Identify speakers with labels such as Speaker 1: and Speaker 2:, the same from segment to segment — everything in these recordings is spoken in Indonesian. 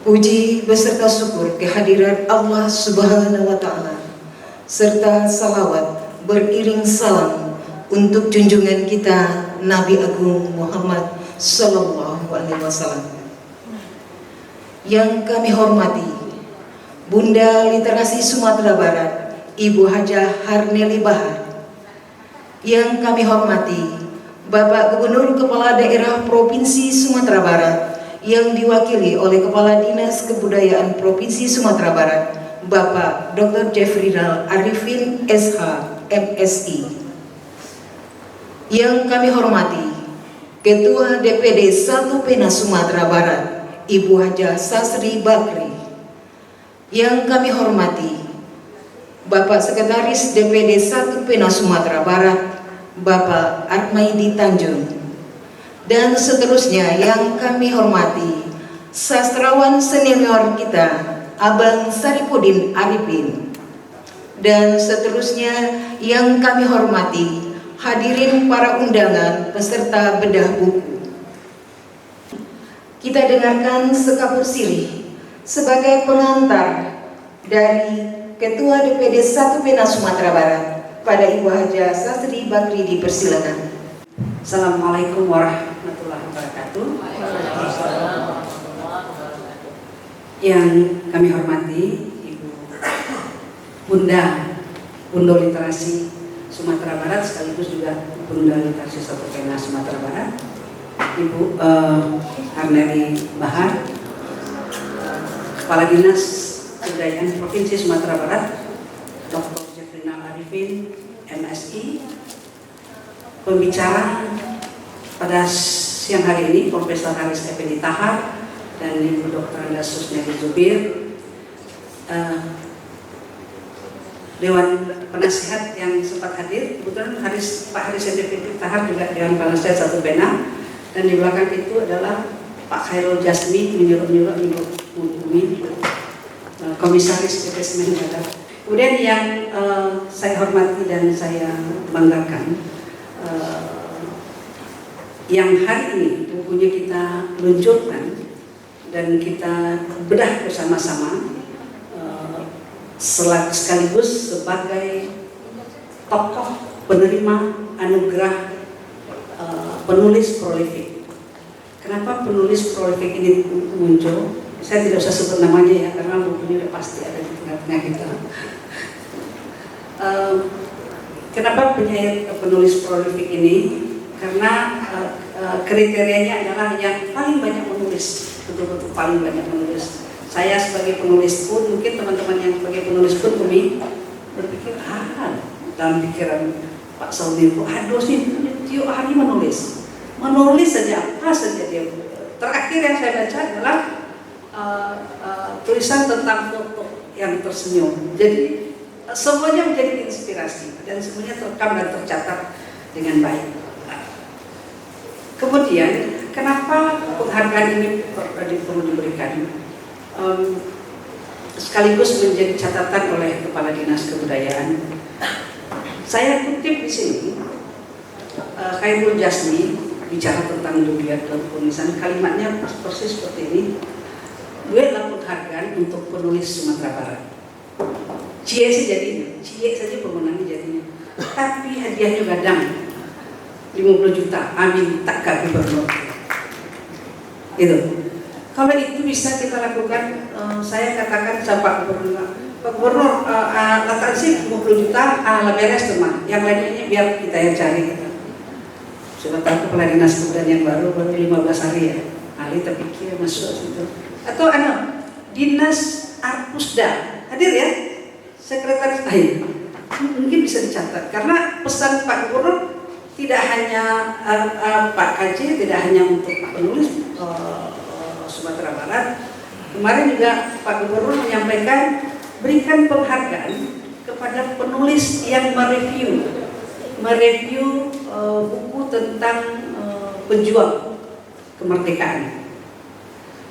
Speaker 1: Puji beserta syukur kehadiran Allah Subhanahu wa Ta'ala, serta salawat beriring salam untuk junjungan kita Nabi Agung Muhammad Sallallahu Alaihi Wasallam. Yang kami hormati Bunda Literasi Sumatera Barat, Ibu Hajah Harneli Bahar. Yang kami hormati Bapak Gubernur Kepala Daerah Provinsi Sumatera Barat yang diwakili oleh Kepala Dinas Kebudayaan Provinsi Sumatera Barat, Bapak Dr. Jeffrinal Arifin SH, MSI. Yang kami hormati Ketua DPD 1 Pena Sumatera Barat, Ibu Hajah Sasri Bakri. Yang kami hormati Bapak Sekretaris DPD 1 Pena Sumatera Barat, Bapak Atmaidi Tanjung. Dan seterusnya yang kami hormati sastrawan senior kita Abang Saripudin Arifin. Dan seterusnya yang kami hormati hadirin para undangan peserta bedah buku. Kita dengarkan sekapur sirih sebagai pengantar dari Ketua DPD 1 Pena Sumatera Barat pada Ibu Hajah Sasri Bakri, dipersilakan.
Speaker 2: Assalamualaikum warahmatullahi wabarakatuh. Yang kami hormati Ibu Bunda Literasi Sumatera Barat, sekaligus juga Bunda Literasi 1 Pena Sumatera Barat, Ibu Harneli Bahar, Kepala Dinas Kebudayaan Provinsi Sumatera Barat, Dr. Jeffrinal Arifin, MSI. Pembicara pada siang hari ini Profesor Haris Effendi Tahar dan Ibu Dr. Anda Susnedi Zubir, Dewan Penasihat yang sempat hadir. Kebetulan Pak Haris Effendi Tahar juga Dewan Penasihat 1 Pena, dan di belakang itu adalah Pak Khairul Jasmi menyuruh menghubungi Komisaris PT Semen Barat. Kemudian yang saya hormati dan saya banggakan, yang hari ini bukunya kita luncurkan dan kita bedah bersama-sama, sekaligus sebagai tokoh penerima anugerah penulis prolifik. Kenapa penulis prolifik ini muncul? Saya tidak usah sebut namanya ya, karena bukunya pasti ada di tengah-tengah kita. Kenapa penyair penulis prolifik ini? Karena kriterianya adalah yang paling banyak menulis, betul-betul paling banyak menulis. Saya sebagai penulis pun, mungkin teman-teman yang sebagai penulis pun berpikir, dalam pikiran Pak Saudi, aduh sih, tiap hari menulis saja, apa saja dia. Terakhir yang saya baca adalah tulisan tentang foto yang tersenyum. Jadi semuanya menjadi inspirasi dan semuanya terekam dan tercatat dengan baik. Kemudian, kenapa penghargaan ini perlu diberikan? Sekaligus menjadi catatan oleh Kepala Dinas Kebudayaan. Saya kutip di sini, Khairul Jasmi bicara tentang dunia penulisan, kalimatnya persis seperti ini. Gue adalah penghargaan untuk penulis Sumatera Barat. Cie saja pemenangnya jadinya. Tapi hadiahnya gadang 50 juta, amin, tak gubernur. Itu. Kalau itu bisa kita lakukan, saya katakan sama Pak Gubernur, latar sih 50 juta, lah beres teman. Yang lainnya biar kita yang cari. Sudah tahu Kepala Dinas Kebudayaan yang baru 15 hari ya. Ali terpikir masuk situ. Atau Dinas Arpusda hadir ya. Sekretaris mungkin bisa dicatat, karena pesan Pak Gubernur tidak hanya Pak KJ, tidak hanya untuk penulis Sumatera Barat. Kemarin juga Pak Gubernur menyampaikan berikan penghargaan kepada penulis yang mereview buku tentang pejuang kemerdekaan.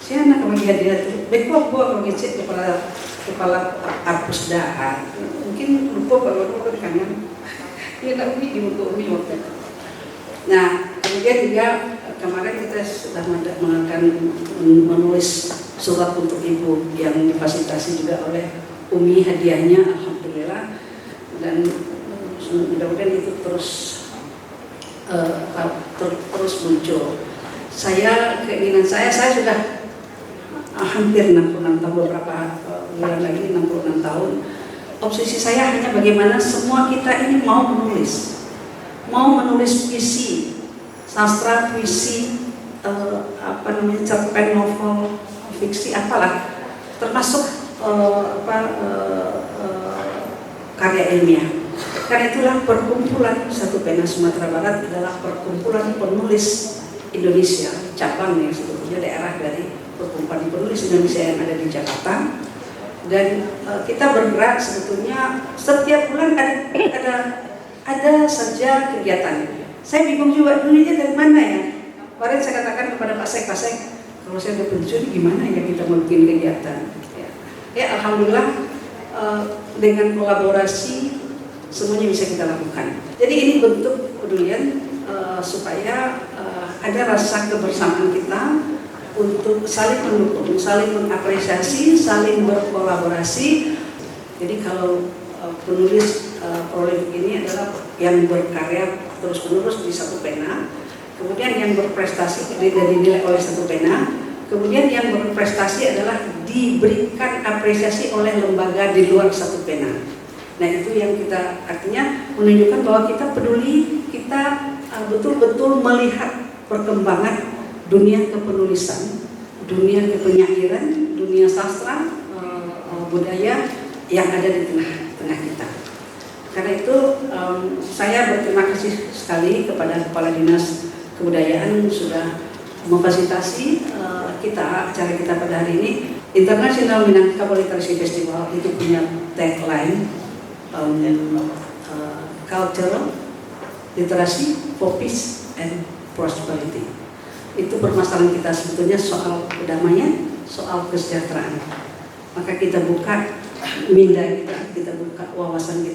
Speaker 2: Saya nak bagi hadiah tu, bekok gua ngecek kepala Arpusda, mungkin lupa kalau kangen. Dia nak ubi di muka umi waktu itu. Nah, Kemudian juga kemarin kita sudah mengadakan menulis surat untuk ibu yang difasilitasi juga oleh Umi, hadiahnya alhamdulillah, dan mudah-mudahan itu terus muncul. Keinginan saya sudah hampir 66 tahun, beberapa bulan lagi 66 tahun. Obsesi saya hanya bagaimana semua kita ini mau menulis puisi, sastra, puisi, cerpen, novel, fiksi, apalah, termasuk karya ilmiah. Karena itulah perkumpulan Satu Pena Sumatera Barat adalah perkumpulan penulis Indonesia, cabang yang sebetulnya daerah dari perkumpulan penulis Indonesia yang ada di Jakarta. Dan kita bergerak sebetulnya setiap bulan ada saja kegiatan. Saya bingung juga dulunya dari mana ya. Kemarin saya katakan kepada Pak Sek, kalau saya udah pensiun gimana ya kita mau bikin kegiatan. Ya alhamdulillah dengan kolaborasi semuanya bisa kita lakukan. Jadi ini bentuk kepedulian supaya ada rasa kebersamaan kita untuk saling mendukung, saling mengapresiasi, saling berkolaborasi. Jadi kalau penulis prolegik ini adalah yang berkarya terus-menerus di Satu Pena, kemudian yang berprestasi dinilai oleh Satu Pena, kemudian yang berprestasi adalah diberikan apresiasi oleh lembaga di luar Satu Pena. Nah itu yang kita artinya menunjukkan bahwa kita peduli, kita betul-betul melihat perkembangan dunia kepenulisan, dunia kepenyairan, dunia sastra, budaya yang ada di tengah-tengah kita. Karena itu saya berterima kasih sekali kepada Kepala Dinas Kebudayaan sudah memfasilitasi acara kita pada hari ini. International Minangkabau Literary Festival itu punya tagline culture, literasi, for peace and prosperity. Itu permasalahan kita sebetulnya soal kedamaian, soal kesejahteraan. Maka kita buka minda kita buka wawasan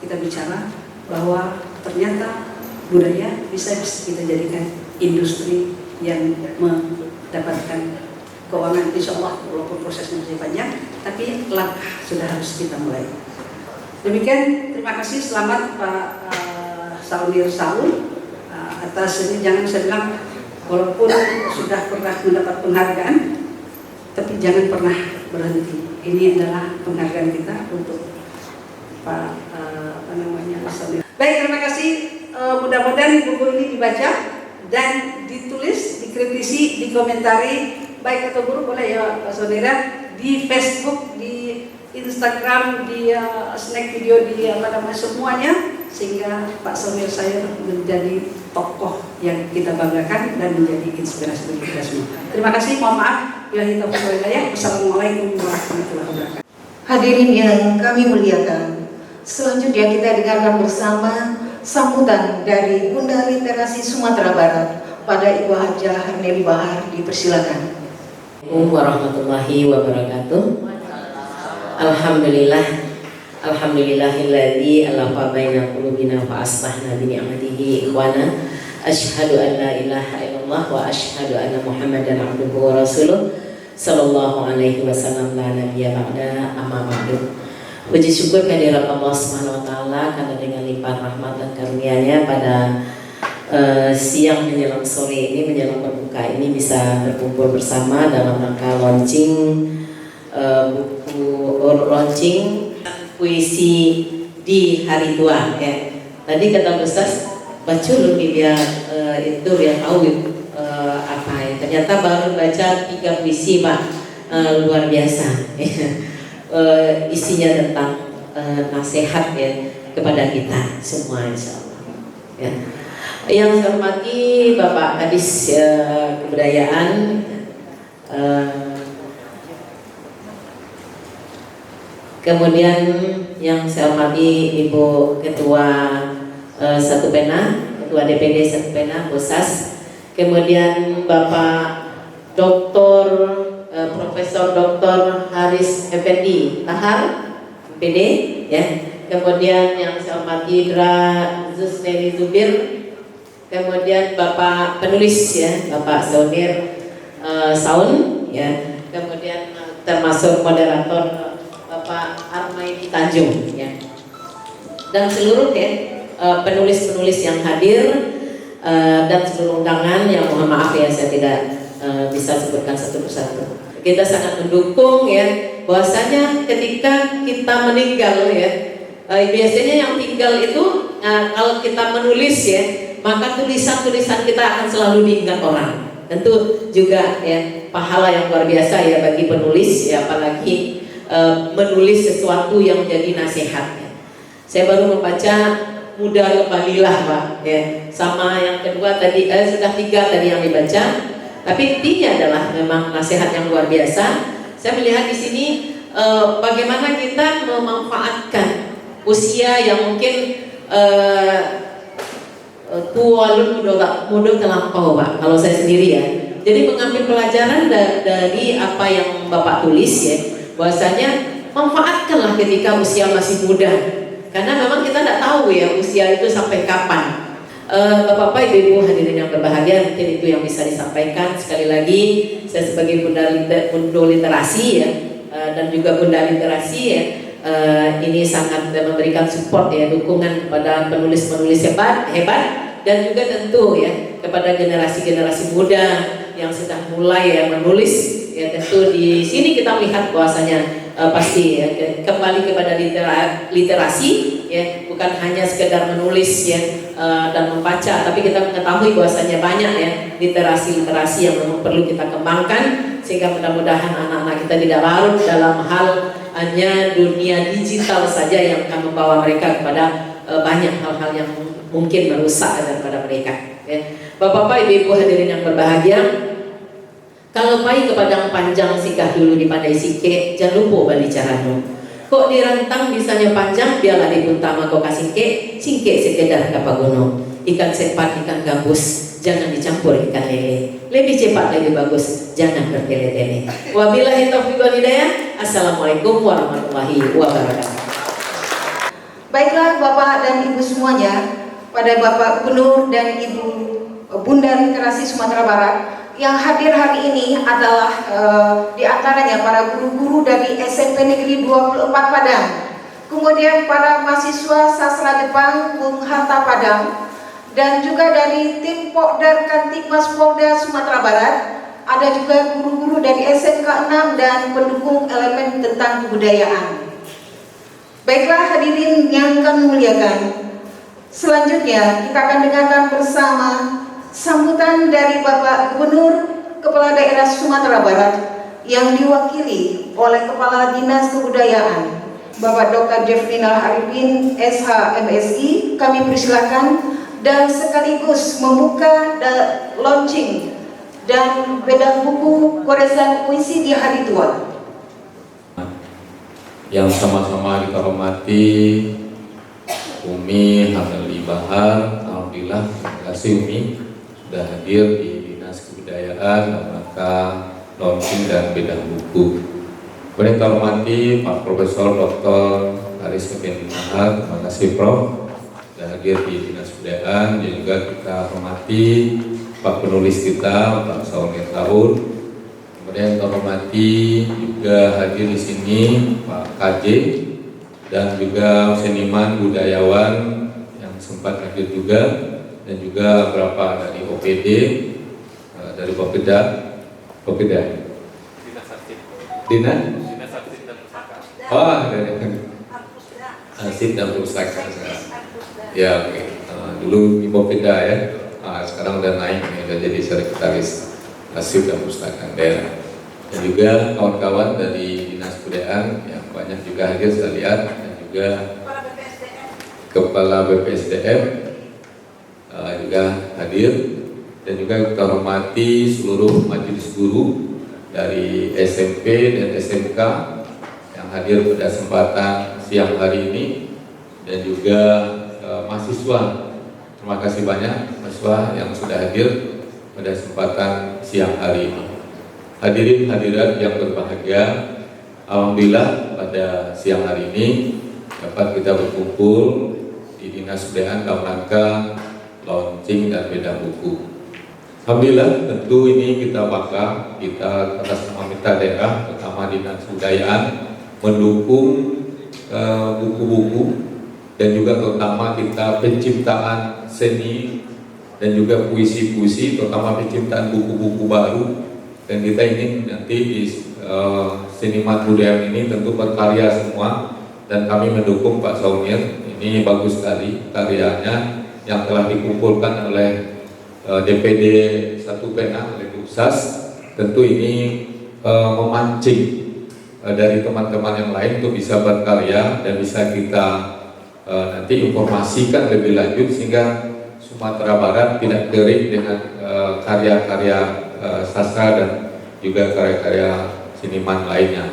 Speaker 2: kita bicara bahwa ternyata budaya bisa kita jadikan industri yang mendapatkan keuangan, insya Allah walaupun prosesnya masih panjang, tapi langkah sudah harus kita mulai. Demikian, terima kasih, selamat Pak Saunir Saul atas ini. Jangan saya bilang walaupun sudah pernah mendapat penghargaan, tapi jangan pernah berhenti. Ini adalah penghargaan kita untuk Pak Saunir. Baik, terima kasih. Mudah-mudahan buku ini dibaca dan ditulis, dikritisi, dikomentari, baik atau buruk boleh ya Pak Saudara, di Facebook, di Instagram, di snack video, di semuanya, sehingga Pak Saunir saya menjadi tokoh yang kita banggakan dan menjadi inspirasi bagi kita semua. Terima kasih, mohon maaf. Wassalamualaikum warahmatullahi wabarakatuh.
Speaker 1: Hadirin yang kami muliakan, selanjutnya kita dengarkan bersama sambutan dari Bunda Literasi Sumatera Barat pada Ibu Hajah Harneli Bahar. Dipersilakan.
Speaker 3: Assalamualaikum warahmatullahi wabarakatuh. Alhamdulillahilladzi alafa baina qulubina fa asbahna bi ni'matihi ikhwana. Asyhadu an la ilaha illallah wa asyhadu anna Muhammadan abduhu wa rasuluh sallallahu alaihi wasallam la nabiyya ba'da, amma ba'du. Puji syukur kehadirat Allah Subhanahu wa taala karena dengan limpahan rahmat dan karunia-Nya pada siang menjelang sore ini, menjelang berbuka ini bisa berkumpul bersama dalam rangka launching puisi di hari tua ya. Tadi kata Ustaz bacul dia itu dia tahu apa ya. Ternyata baru baca 3 puisi Pak, luar biasa. Isinya tentang nasihat ya kepada kita semua insyaallah. Ya. Yang saya hormati Bapak Kadis Kebudayaan, kemudian yang saya hormati Ibu Ketua Satu Pena, Ketua DPD Satu Pena, Bosas, kemudian Bapak Dr. Profesor Dr. Haris Effendi Tahar, PD, ya. Kemudian yang saya hormati Dra Zusneri Zubir, kemudian Bapak penulis ya, Bapak Saunir Saun ya, kemudian termasuk moderator Bapak Armaidi Tanjung ya, dan seluruh ya penulis-penulis yang hadir dan seluruh undangan yang mohon maaf ya saya tidak bisa sebutkan satu persatu. Kita sangat mendukung ya bahwasanya ketika kita meninggal ya, biasanya yang tinggal itu kalau kita menulis ya, maka tulisan-tulisan kita akan selalu diingat orang. Tentu juga ya pahala yang luar biasa ya bagi penulis ya, apalagi menulis sesuatu yang menjadi nasihat ya. Saya baru membaca Muda Kembalilah Pak ya, sama yang kedua tadi sudah 3 tadi yang dibaca. Tapi intinya adalah memang nasihat yang luar biasa. Saya melihat di sini bagaimana kita memanfaatkan usia yang mungkin tualun muda terlampau Pak, kalau saya sendiri ya. Jadi mengambil pelajaran dari apa yang Bapak tulis ya, bahwasanya manfaatkanlah ketika usia masih muda, karena memang kita tidak tahu ya usia itu sampai kapan. Bapak-bapak, ibu-ibu hadirin yang berbahagia, mungkin itu yang bisa disampaikan. Sekali lagi saya sebagai bunda literasi ya, dan juga bunda literasi ya, ini sangat memberikan support ya, dukungan kepada penulis-penulis hebat dan juga tentu ya kepada generasi-generasi muda yang sedang mulai ya menulis ya. Tentu di sini kita melihat bahwasanya pasti ya kembali kepada literasi ya, bukan hanya sekedar menulis ya dan membaca, tapi kita mengetahui bahwasanya banyak ya literasi-literasi yang memang perlu kita kembangkan, sehingga mudah-mudahan anak-anak kita tidak larut dalam hal hanya dunia digital saja yang akan membawa mereka kepada banyak hal-hal yang mungkin merusak daripada mereka ya. Bapak-bapak, ibu-ibu hadirin yang berbahagia, kalau pai ke padang panjang singgah dulu di Pandai Sike, jangan lupa balik caranu. Kok dirantang bisanya panjang, biarlah dipuntama kok kasih singke sekedar kapagono. Ikan sepat, ikan gabus, jangan dicampur ikan lele. Lebih cepat lebih bagus, jangan bertele-tele. Wabillahi taufiq wal hidayah. Assalamualaikum warahmatullahi wabarakatuh.
Speaker 1: Baiklah Bapak dan Ibu semuanya, pada Bapak Gubernur dan Ibu Bunda Literasi Sumatera Barat, yang hadir hari ini adalah diantaranya para guru-guru dari SMP Negeri 24 Padang, kemudian para mahasiswa sastra Jepang Bung Hatta Padang, dan juga dari tim Pokdar Kantikmas Polda Sumatera Barat. Ada juga guru-guru dari SMK 6 dan pendukung elemen tentang kebudayaan. Baiklah hadirin yang kami muliakan, selanjutnya kita akan dengarkan bersama sambutan dari Bapak Gubernur Kepala Daerah Sumatera Barat yang diwakili oleh Kepala Dinas Kebudayaan Bapak Dr. Jeffrina Arifin SH MSI. Kami persilakan dan sekaligus membuka launching dan bedah buku goresan puisi di hari tua.
Speaker 4: Yang sama-sama kita hormati Umi Hamdali Bahar, alhamdulillah, terima kasih Umi sudah hadir di Dinas Kebudayaan dalam rangka launching dan bedah buku. Kemudian kita hormati Pak Profesor Dr. Aris Effendi Bahar, terima kasih Prof sudah hadir di Dinas Kebudayaan. Dan juga kita hormati Pak penulis kita Pak Saunir Saun. Kemudian kita hormati juga hadir di sini Pak KJ dan juga seniman budayawan yang sempat hadir juga, dan juga beberapa dari OPD, dari Popeda, Dinas dari Arsip dan Pustaka. Ya, oke. Dulu di Popeda ya, sekarang udah naik, udah jadi sekretaris Arsip dan Pustaka daerah. Dan juga kawan-kawan dari Dinas Kebudayaan yang banyak juga hadir saya lihat, dan juga Kepala BPSDM juga hadir, dan juga kita hormati seluruh majelis guru dari SMP dan SMK yang hadir pada kesempatan siang hari ini, dan juga mahasiswa. Terima kasih banyak mahasiswa yang sudah hadir pada kesempatan siang hari ini. Hadirin hadirat yang berbahagia, alhamdulillah pada siang hari ini dapat kita berkumpul di Dinas Kebudayaan dalam rangka launching dan beda buku. Alhamdulillah, tentu ini kita bangga, kita atas nama pemerintah daerah, terutama Dinas Kebudayaan, mendukung buku-buku dan juga terutama kita penciptaan seni dan juga puisi-puisi, terutama penciptaan buku-buku baru. Dan kita ingin nanti di seniman budaya ini tentu berkarya semua, dan kami mendukung Pak Saunir. Ini bagus sekali karyanya yang telah dikumpulkan oleh DPD 1 Pena oleh Pusat. Tentu ini memancing dari teman-teman yang lain untuk bisa berkarya dan bisa kita nanti informasikan lebih lanjut sehingga Sumatera Barat tidak kering dengan karya-karya sastra dan juga karya-karya seniman lainnya.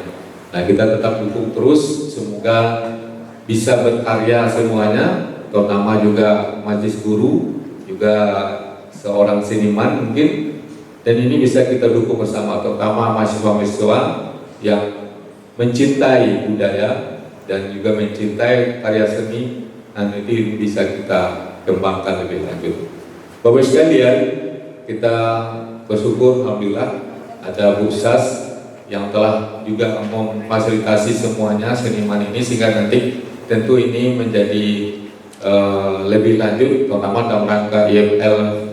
Speaker 4: Nah, kita tetap dukung terus, semoga bisa berkarya semuanya, terutama juga Majelis Guru, juga seorang seniman mungkin, dan ini bisa kita dukung bersama, terutama mahasiswa-mahasiswa yang mencintai budaya dan juga mencintai karya seni, dan itu bisa kita kembangkan lebih lanjut. Bapak sekalian, kita bersyukur alhamdulillah ada Bu Sas yang telah juga memfasilitasi semuanya seniman ini, sehingga nanti tentu ini menjadi lebih lanjut, terutama dalam rangka IML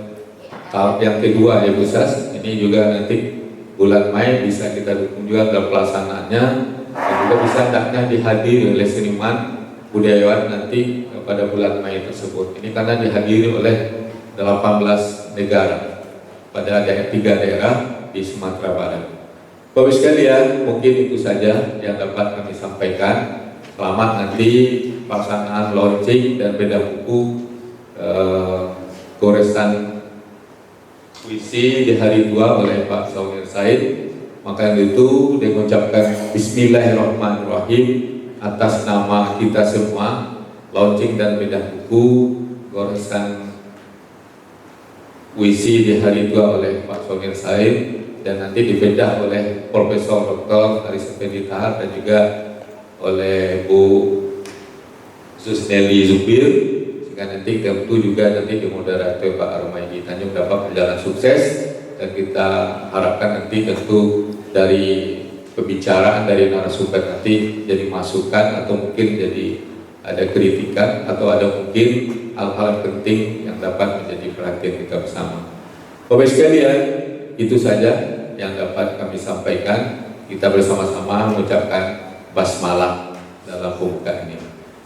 Speaker 4: tahap yang kedua ya Bu Sas. Ini juga nanti bulan Mei bisa kita dukung juga dalam pelaksanaannya, dan juga bisa hendaknya dihadiri oleh seniman budayawan nanti pada bulan Mei tersebut. Ini karena dihadiri oleh 18 negara pada 3 daerah di Sumatera Barat. Bapak sekalian, mungkin itu saja yang dapat kami sampaikan. Selamat nanti pelaksanaan launching dan beda buku goresan puisi di hari 2 oleh Pak Saunir Said. Maka itu mengucapkan Bismillahirrahmanirrahim atas nama kita semua, launching dan beda buku goresan puisi di hari 2 oleh Pak Saunir Said, dan nanti dibedah oleh Profesor Dr. Haris Effendi Tahar dan juga oleh Bu Susneli Zubir, sehingga nanti tentu juga nanti dimoderator Pak Armaidi Tanjung dapat berjalan sukses. Dan kita harapkan nanti tentu dari pembicaraan dari narasumber nanti jadi masukan atau mungkin jadi ada kritikan atau ada mungkin hal-hal penting yang dapat menjadi perhatian kita bersama. Bapak sekalian, itu saja yang dapat kami sampaikan. Kita bersama-sama mengucapkan basmalah dalam pembukaan ini.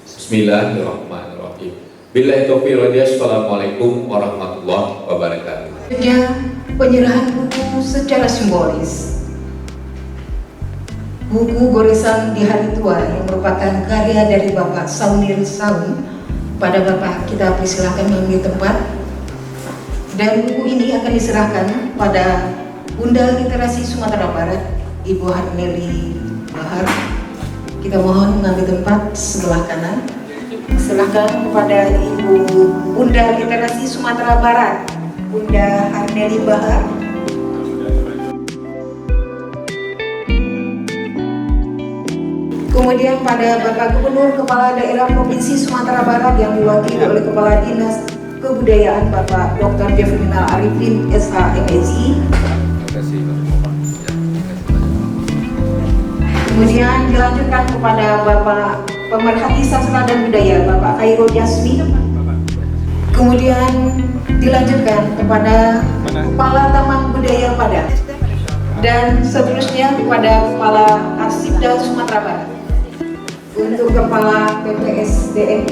Speaker 4: Bismillahirrahmanirrahim. Billahi taufiq wal hidayah. Assalamualaikum warahmatullahi wabarakatuh.
Speaker 1: Penyerahan buku secara simbolis. Buku goresan di hari tua yang merupakan karya dari Bapak Saunir Saun, pada Bapak kita persilahkan mengambil tempat. Dan buku ini akan diserahkan pada Bunda Literasi Sumatera Barat, Ibu Harneli Bahar. Kita mohon mengambil tempat sebelah kanan. Silahkan kepada Ibu Bunda Literasi Sumatera Barat, Bunda Harneli Bahar. Kemudian pada Bapak Gubernur Kepala Daerah Provinsi Sumatera Barat yang diwakili oleh Kepala Dinas Kebudayaan Bapak Dr. Jeffrinal Arifin SH.MSI. Kemudian dilanjutkan kepada Bapak Pemerhati Sastra dan Budaya Bapak Khairul Jasmi. Kemudian dilanjutkan kepada Kepala Taman Budaya Padang, dan seterusnya kepada Kepala Arsipda Sumatera Barat. Untuk Kepala PPSDM,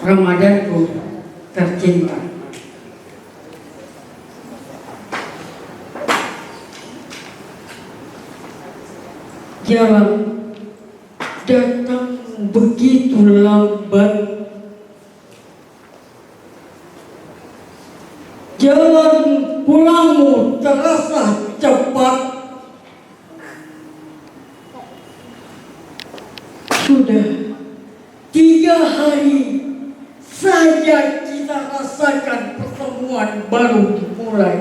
Speaker 5: Ramadanku tercinta, jalan datang begitu lambat, jalan pulangmu terasa cepat. Sudah 3 hari saja kita rasakan pertemuan baru dimulai.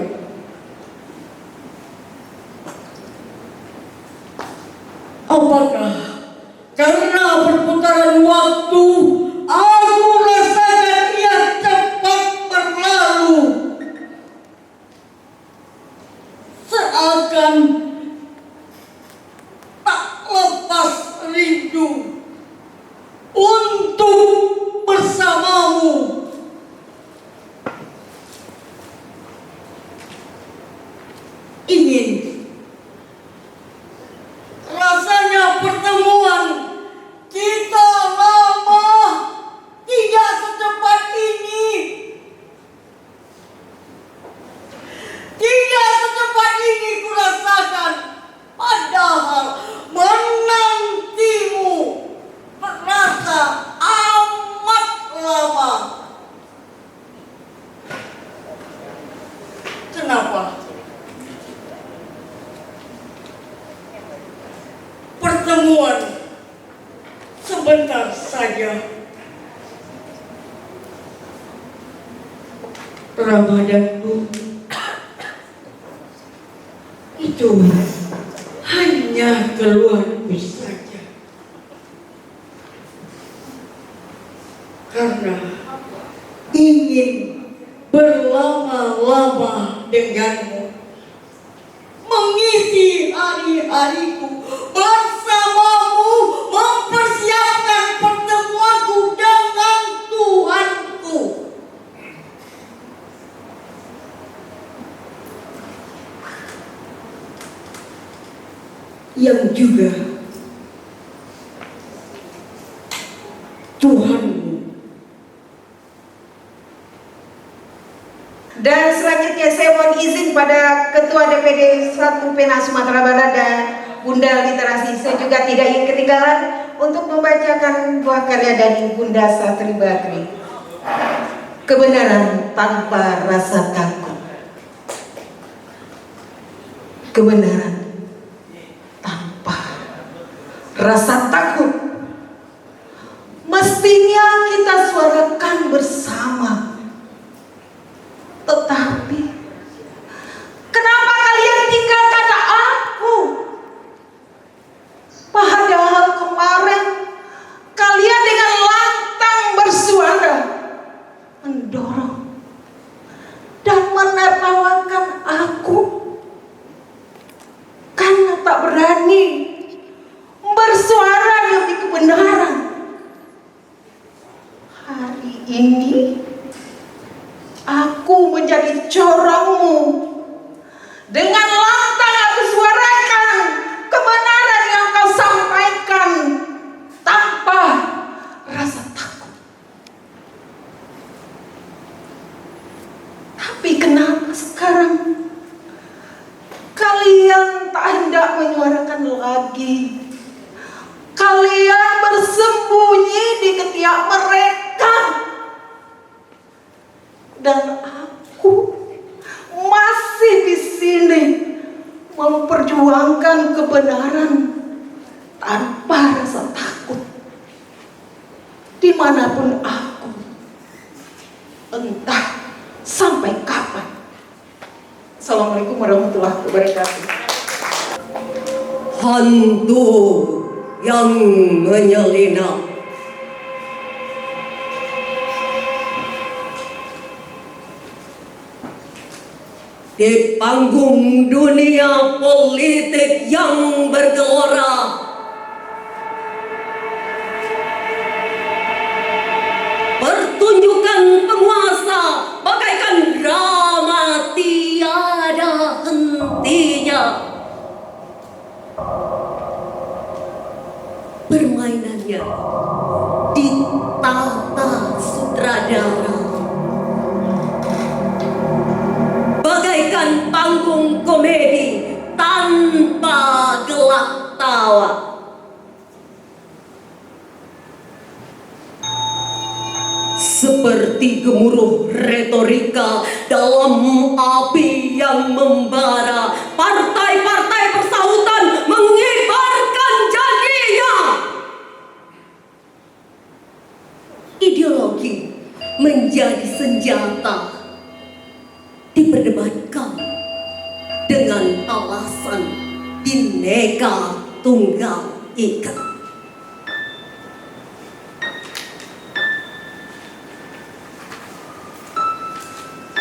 Speaker 5: sebentar saja. Ramadanku itu hanya keluarku saja, karena ingin berlama-lama denganmu, mengisi hari-hariku bersamamu, mempersiapkan pertemuanku dengan Tuhanku. Yang juga Tuhanmu.
Speaker 1: Dan selanjutnya saya mohon izin pada Ketua DPD 1 PENA Sumatera Barat dan Bunda Literasi. Saya juga tidak ingin ketinggalan untuk membacakan buah karya dari Bunda Satri Bakri. Kebenaran tanpa rasa takut. Kebenaran tanpa rasa takut. Mestinya kita suarakan bersama. Tetapi kenapa kalian tinggalkan aku? Padahal kemarin kalian dengan lantang bersuara, mendorong dan menertawakan aku karena tak berani bersuara demi kebenaran. Hari ini aku menjadi corongmu. Dengan lantang aku suarakan kebenaran yang kau sampaikan tanpa rasa takut. Tapi kenapa sekarang kalian tak hendak menyuarakan lagi? Kalian bersembunyi di ketiak mereka. Dan aku masih di sini memperjuangkan kebenaran tanpa rasa takut. Dimanapun aku, entah sampai kapan. Assalamualaikum warahmatullahi wabarakatuh.
Speaker 6: Hantu yang menyelinap. Di panggung dunia politik yang bergelora, pertunjukan penguasa bagaikan drama tiada hentinya. Permainannya ditata sutradara bagaikan panggung komedi tanpa gelak tawa. Seperti gemuruh retorika dalam api yang membara, partai-partai persautan mengibarkan janjinya. Ideologi menjadi senjata, diperdebatkan dengan alasan Bhinneka Tunggal Ika.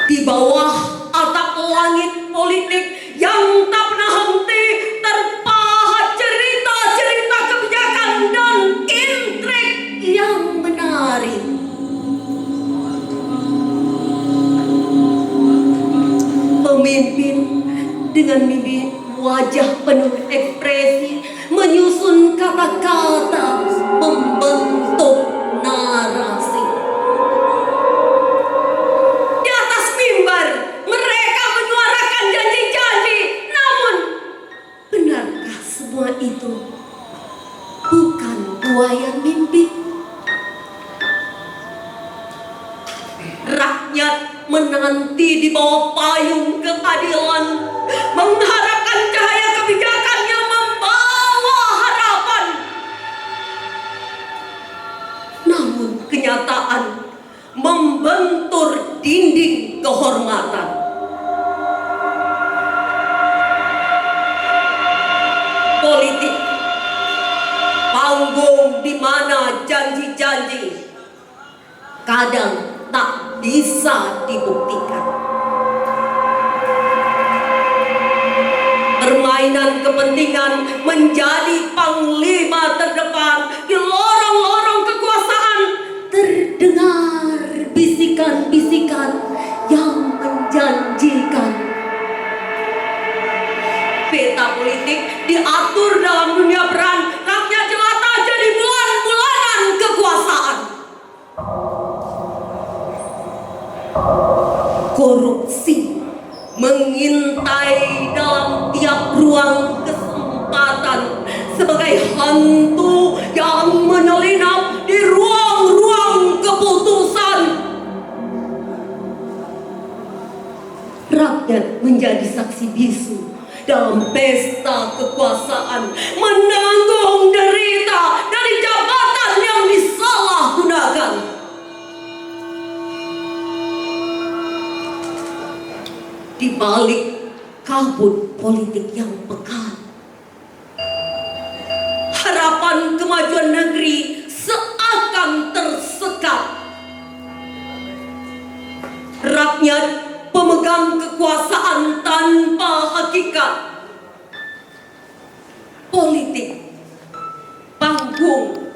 Speaker 6: Di bawah atap langit politik yang tak pernah henti, terpahat cerita-cerita kebijakan dan intrik yang menarik. Pemimpin dengan mimik wajah penuh ekspresi menyusun kata-kata, membentuk narasi. Di atas mimbar mereka menyuarakan janji-janji, namun benarkah semua itu bukan buaya mimpi? Rakyat menanti di bawah payung keadilan, mengharapkan cahaya kebijakan yang membawa harapan. membentur dinding kehormatan. Politik, panggung di mana janji-janji kadang tak bisa dibuktikan. Permainan kepentingan menjadi panglima terdepan di lorong-lorong kekuasaan. Terdengar bisikan-bisikan yang menjanjikan. Peta politik diatur dalam dunia peran, rakyat jelata jadi bulan-bulanan kekuasaan. Korupsi mengintai dalam tiap ruang kesempatan sebagai hantu yang menyelinap di ruang-ruang keputusan. Rakyat menjadi saksi bisu dalam pesta kekuasaan, menanggung derita dari jabatan yang disalahgunakan. Di balik kabut politik yang pekat, harapan kemajuan negeri seakan tersekat. Rakyat pemegang kekuasaan tanpa hakikat. Politik, panggung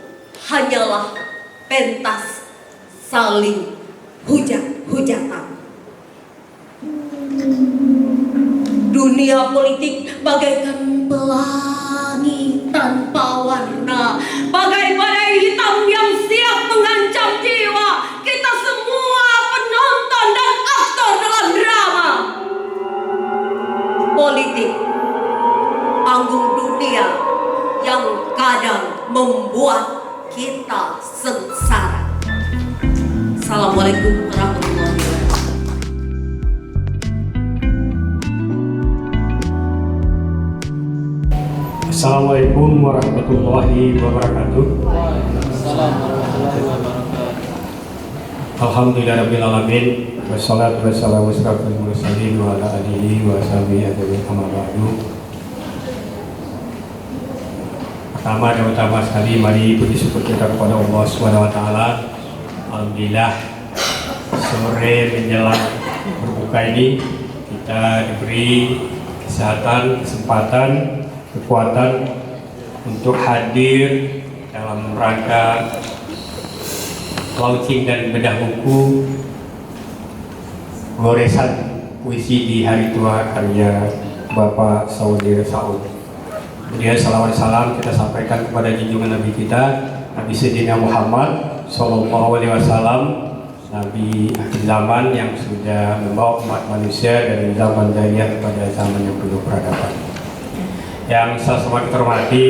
Speaker 6: hanyalah pentas saling hujat-hujatan. Dunia politik bagaikan pelangi tanpa warna, bagai badai hitam yang siap mengancam jiwa kita semua penonton dan aktor dalam drama. Politik, panggung dunia yang kadang membuat kita sengsara. Assalamualaikum warahmatullahi wabarakatuh.
Speaker 7: Assalamualaikum warahmatullahi wabarakatuh. Alhamdulillahirrahmanirrahim. Wassalatu wassalamu ala mursalin wa ala alihi wa sahbihi ajma'in, amma ba'du. Pertama dan utama sekali, mari puji syukur kita kepada Allah Subhanahu wa taala. Alhamdulillah, sore menjelang berbuka ini kita diberi kesehatan, kesempatan, kekuatan untuk hadir dalam rangka launching dan bedah buku goresan puisi di hari tua karya Bapak Saudir Saud. Kemudian salawat salam kita sampaikan kepada junjungan Nabi kita, Nabi Sayyidina Muhammad Sallallahu Alaihi Wasallam, Nabi akhir zaman yang sudah membawa umat manusia dari zaman jahiliyah kepada zaman yang penuh peradaban. Yang saya sangat hormati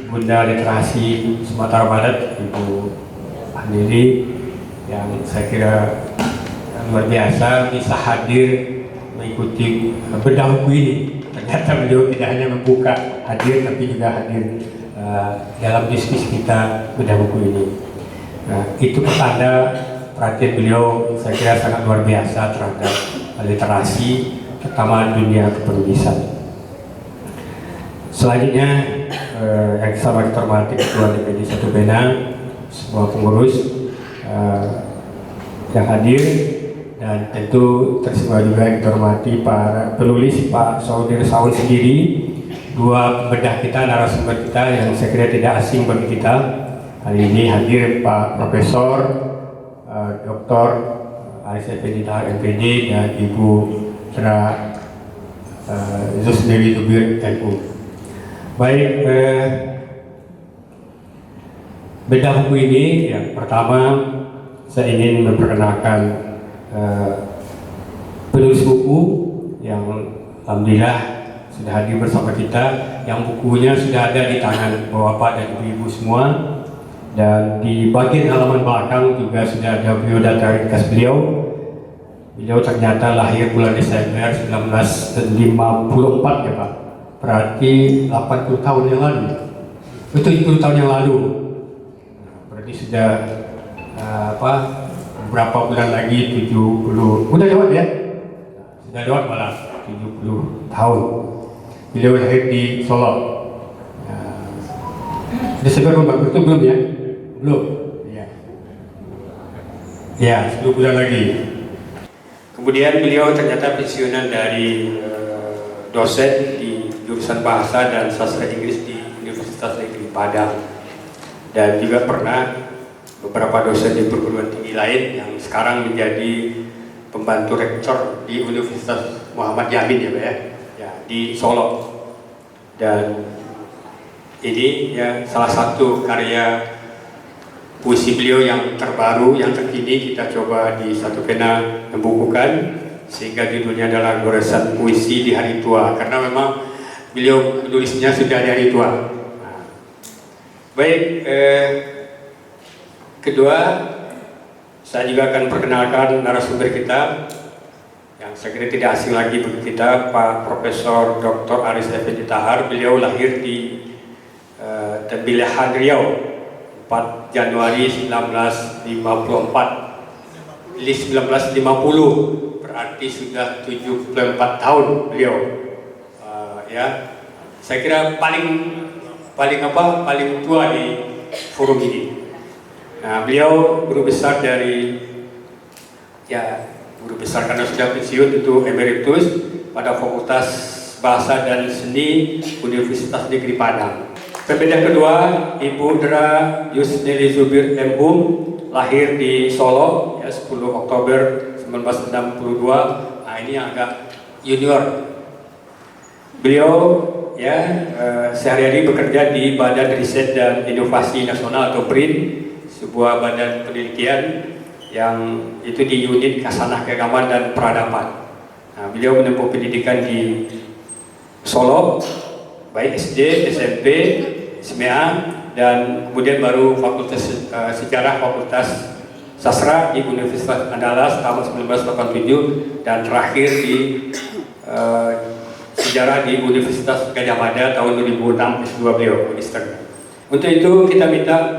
Speaker 7: Bunda Literasi Sumatera Barat, Ibu Handili, yang saya kira luar biasa bisa hadir mengikuti bedah buku ini. Ternyata beliau tidak hanya membuka hadir, tapi juga hadir dalam diskusi kita bedah buku ini. Itu pertanda perhatian beliau, saya kira sangat luar biasa terhadap literasi, terutama dunia kepenulisan. Selanjutnya yang saya hormati Ketua DPD 1 Bena, semua pengurus yang hadir, dan tentu tersebut juga yang dihormati para penulis, Pak Saudir Saud sendiri, dua pembedah kita, narasumber kita yang saya kira tidak asing bagi kita. Hari ini hadir Pak Profesor Dr. Aris Effendi MPD dan Ibu Tra Zusdewi Zubir NU. Baik, bedah buku ini yang pertama saya ingin memperkenalkan penulis buku yang alhamdulillah sudah hadir bersama kita, yang bukunya sudah ada di tangan Bapak dan Ibu semua, dan di bagian halaman belakang juga sudah ada biodata ringkas beliau. Beliau ternyata lahir bulan Desember 1954 ya Pak. Berarti 80 tahun yang lalu, itu 70 tahun yang lalu. Berarti sudah beberapa bulan lagi 70, udah lewat ya? Sudah lewat malah 70 tahun. Beliau lahir di Solo. Di sebar rumah itu belum ya? Belum. Ya, 10 bulan lagi. Kemudian beliau ternyata pensiunan dari dosen di jurusan Bahasa dan Sastra Inggris di Universitas Negeri Padang, dan juga pernah beberapa dosen di perguruan tinggi lain yang sekarang menjadi pembantu rektor di Universitas Muhammad Yamin ya Pak ya, di Solo. Dan ini ya salah satu karya puisi beliau yang terbaru, yang terkini kita coba di satu pena membukukan, sehingga judulnya adalah Goresan Puisi di Hari Tua, karena memang beliau menulisnya sudah di hari tua. Nah, baik, kedua saya juga akan perkenalkan narasumber kita yang saya kira tidak asing lagi bagi kita, Pak Profesor Dr. Aris Effendi Tahar. Beliau lahir di Tembilahan Riau 4 Januari 1954. 1950 berarti sudah 74 tahun beliau. Ya, saya kira paling tua di forum ini. Nah, beliau guru besar dari guru besar karena sudah pensiun, itu emeritus pada Fakultas Bahasa dan Seni Universitas Negeri Padang. Pembeda kedua, Ibu Dra Yusnili Zubir M.Hum, lahir di Solo ya 10 Oktober 1962. Nah, ini agak junior. Beliau sehari-hari bekerja di Badan Riset dan Inovasi Nasional atau BRIN, sebuah badan penelitian yang itu di unit Kasanah Keagamaan dan Peradaban. Nah, beliau menempuh pendidikan di Solo, baik SD, SMP, SMA, dan kemudian baru Fakultas Sejarah, Fakultas Sastra di Universitas Andalas tahun 1987, dan terakhir di Sejarah di Universitas Gadjah Mada tahun 2006, S2 beliau, magister. Untuk itu kita minta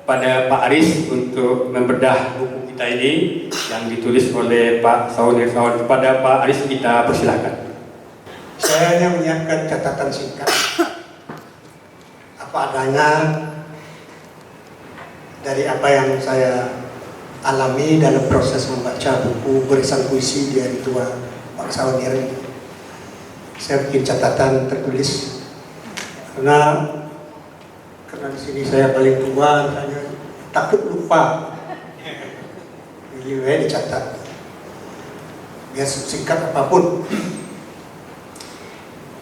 Speaker 7: pada Pak Aris untuk membedah buku kita ini yang ditulis oleh Pak Saunir Saud. Kepada Pak Aris kita persilahkan.
Speaker 8: Saya hanya menyiapkan catatan singkat apa adanya dari apa yang saya alami dalam proses membaca buku Goresan Puisi di Hari Tua Pak Saunir ini. Saya bikin catatan tertulis karena di sini saya paling tua, saya takut lupa. Jadi saya dicatat. Ya singkat apapun.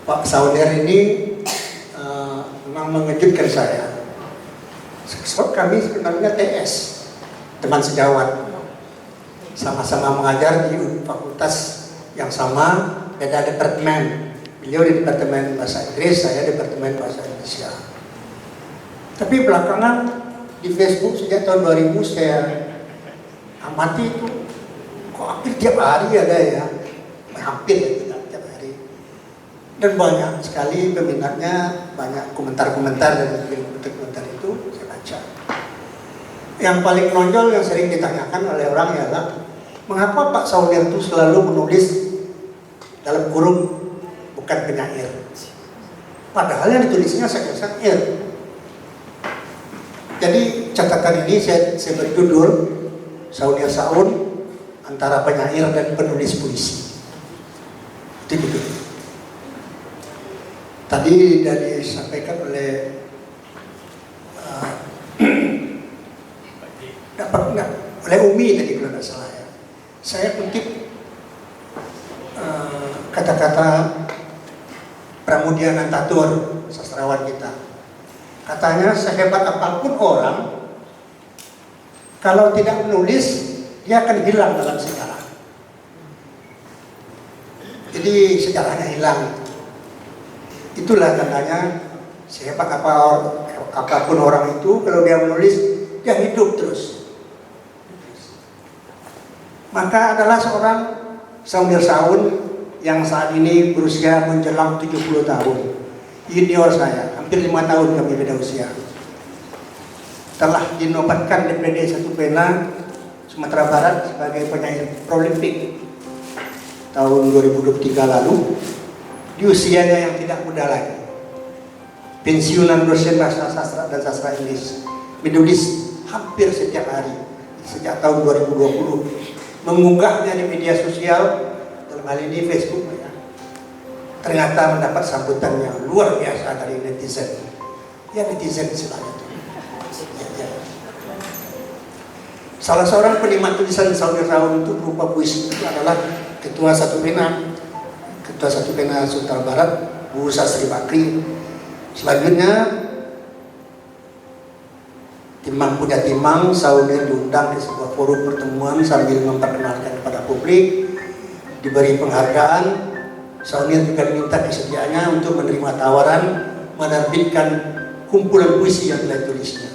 Speaker 8: Pak Saunir ini memang mengejutkan saya. Sebab kami sebenarnya TS, teman sejawat, sama-sama mengajar di fakultas yang sama, beda departemen. Beliau di Departemen Bahasa Inggris, saya Departemen Bahasa Indonesia. Tapi belakangan di Facebook sejak tahun 2000 saya amati itu, kok hampir tiap hari ada ya, hampir tiap hari. Dan banyak sekali peminatnya, banyak komentar-komentar dan komentar itu saya baca. Yang paling menonjol yang sering ditanyakan oleh orang ialah, mengapa Pak Saunir itu selalu menulis dalam kurung bukan penyair, padahal yang ditulisnya syair. Jadi catatan ini saya beri judul Saunir Saud antara penyair dan penulis puisi. Itu judul. Tadi dari disampaikan oleh oleh Umi tadi kalau tidak salah ya. Saya kutip kata-kata Pramudia Nantatur, sastrawan kita. Katanya, sehebat apapun orang, kalau tidak menulis, dia akan hilang dalam sejarah. Jadi sejarahnya hilang. Itulah tandanya, sehebat apapun orang itu, kalau dia menulis, dia hidup terus. Maka adalah seorang Saunir Saud yang saat ini berusia menjelang 70 tahun. Junior saya, hampir 5 tahun kami beda usia. Telah dinobatkan DPD 1 Pena Sumatera Barat sebagai penyair prolific tahun 2023 lalu di usianya yang tidak muda lagi. Pensiunan dosen bahasa sastra dan sastra Inggris, menulis hampir setiap hari sejak tahun 2020, mengunggahnya di media sosial, dalam hal ini Facebook ya. Ternyata mendapat sambutan yang luar biasa dari netizen. Ya netizen istilahnya itu. Ya. Salah seorang penikmat tulisan Saudi Raun itu berupa puisi itu adalah Ketua Satu Pena Sumatera Barat, Bu Sastri Bakri. Selanjutnya Timang Punya Timang, Saunir diundang di sebuah forum pertemuan sambil memperkenalkan kepada publik, diberi penghargaan. Saunir juga diminta kesediaannya untuk menerima tawaran menerbitkan kumpulan puisi yang telah tulisnya.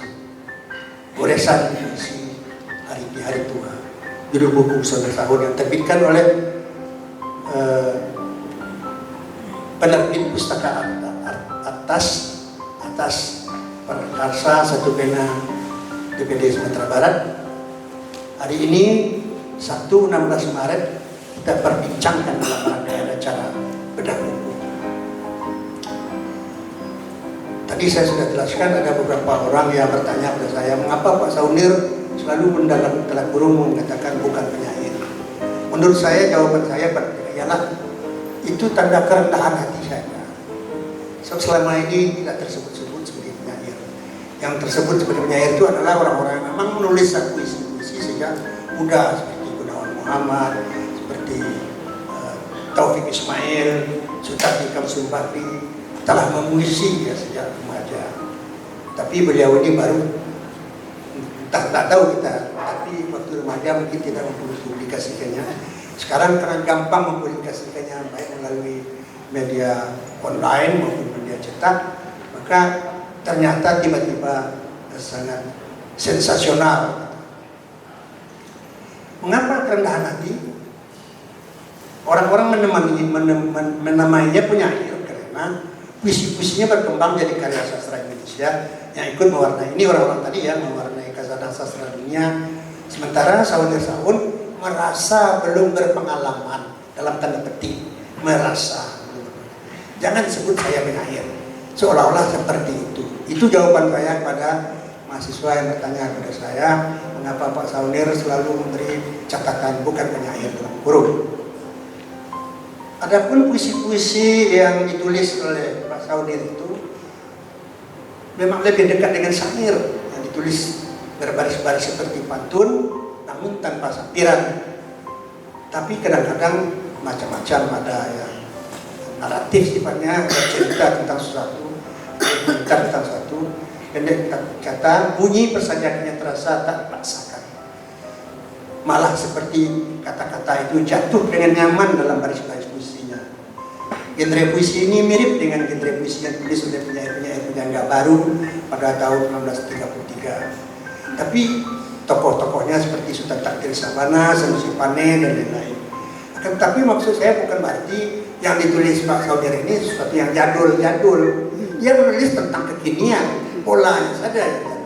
Speaker 8: Goresan puisi di hari tua, judul buku Saudara Sahur yang terbitkan oleh penerbit pustaka atas Prakarsa Satu Pena DPD Sumatera Barat. Hari ini Sabtu 16 Maret kita perbincangkan dalam rangkaian acara bedah buku. Tadi saya sudah jelaskan ada beberapa orang yang bertanya pada saya, mengapa Pak Saunir selalu mendalam dalam kurung mengatakan bukan penyair. Menurut saya jawaban saya ialah itu tanda kerendahan hati saya. So, selama ini tidak tersebut-sebut sebagai penyair. Yang tersebut sebagai penyair itu adalah orang-orang yang memang menulis puisi-puisi sejak muda, seperti Gunawan Muhammad, seperti Taufik Ismail, Sutardi Kamsul Bakri, telah memuisi ya sejak remaja. Tapi beliau ini baru tak tahu kita, tapi waktu remaja mungkin tidak mempublikasikannya. Sekarang karena gampang mempublikasikannya baik melalui media online maupun media cetak, maka ternyata tiba-tiba sangat sensasional. Mengapa kerendahan hati? Orang-orang menamainya penyair karena puisi-puisinya berkembang jadi karya sastra Indonesia yang ikut mewarnai, ini orang-orang tadi ya, mewarnai khazanah sastra dunia. Sementara Saunir Saun merasa belum berpengalaman, dalam tanda petik merasa. Jangan sebut saya penyair, seolah-olah seperti itu. Itu jawaban saya kepada mahasiswa yang bertanya kepada saya, mengapa Pak Saunir selalu memberi catatan bukan penyair dalam kurung. Adapun puisi-puisi yang ditulis oleh Pak Saunir itu memang lebih dekat dengan syair, yang ditulis berbaris-baris seperti pantun, namun tanpa sampiran. Tapi kadang-kadang macam-macam, ada yang naratif sifatnya, cerita tentang sesuatu, berita tentang sesuatu, dan kata bunyi persajaannya terasa tak dipaksakan. Malah seperti kata-kata itu jatuh dengan nyaman dalam baris-baris puisinya. Genre puisi ini mirip dengan genre puisi yang ditulis oleh penyair-penyair penyangga baru pada tahun 1933. Tapi tokoh-tokohnya seperti Sultan Takdir Sabana, Sanusi Pane, dan lain-lain. Tapi maksud saya bukan berarti yang ditulis Pak Saunir ini sesuatu yang jadul-jadul. Dia menulis tentang kekinian, polanya saja yang jadul.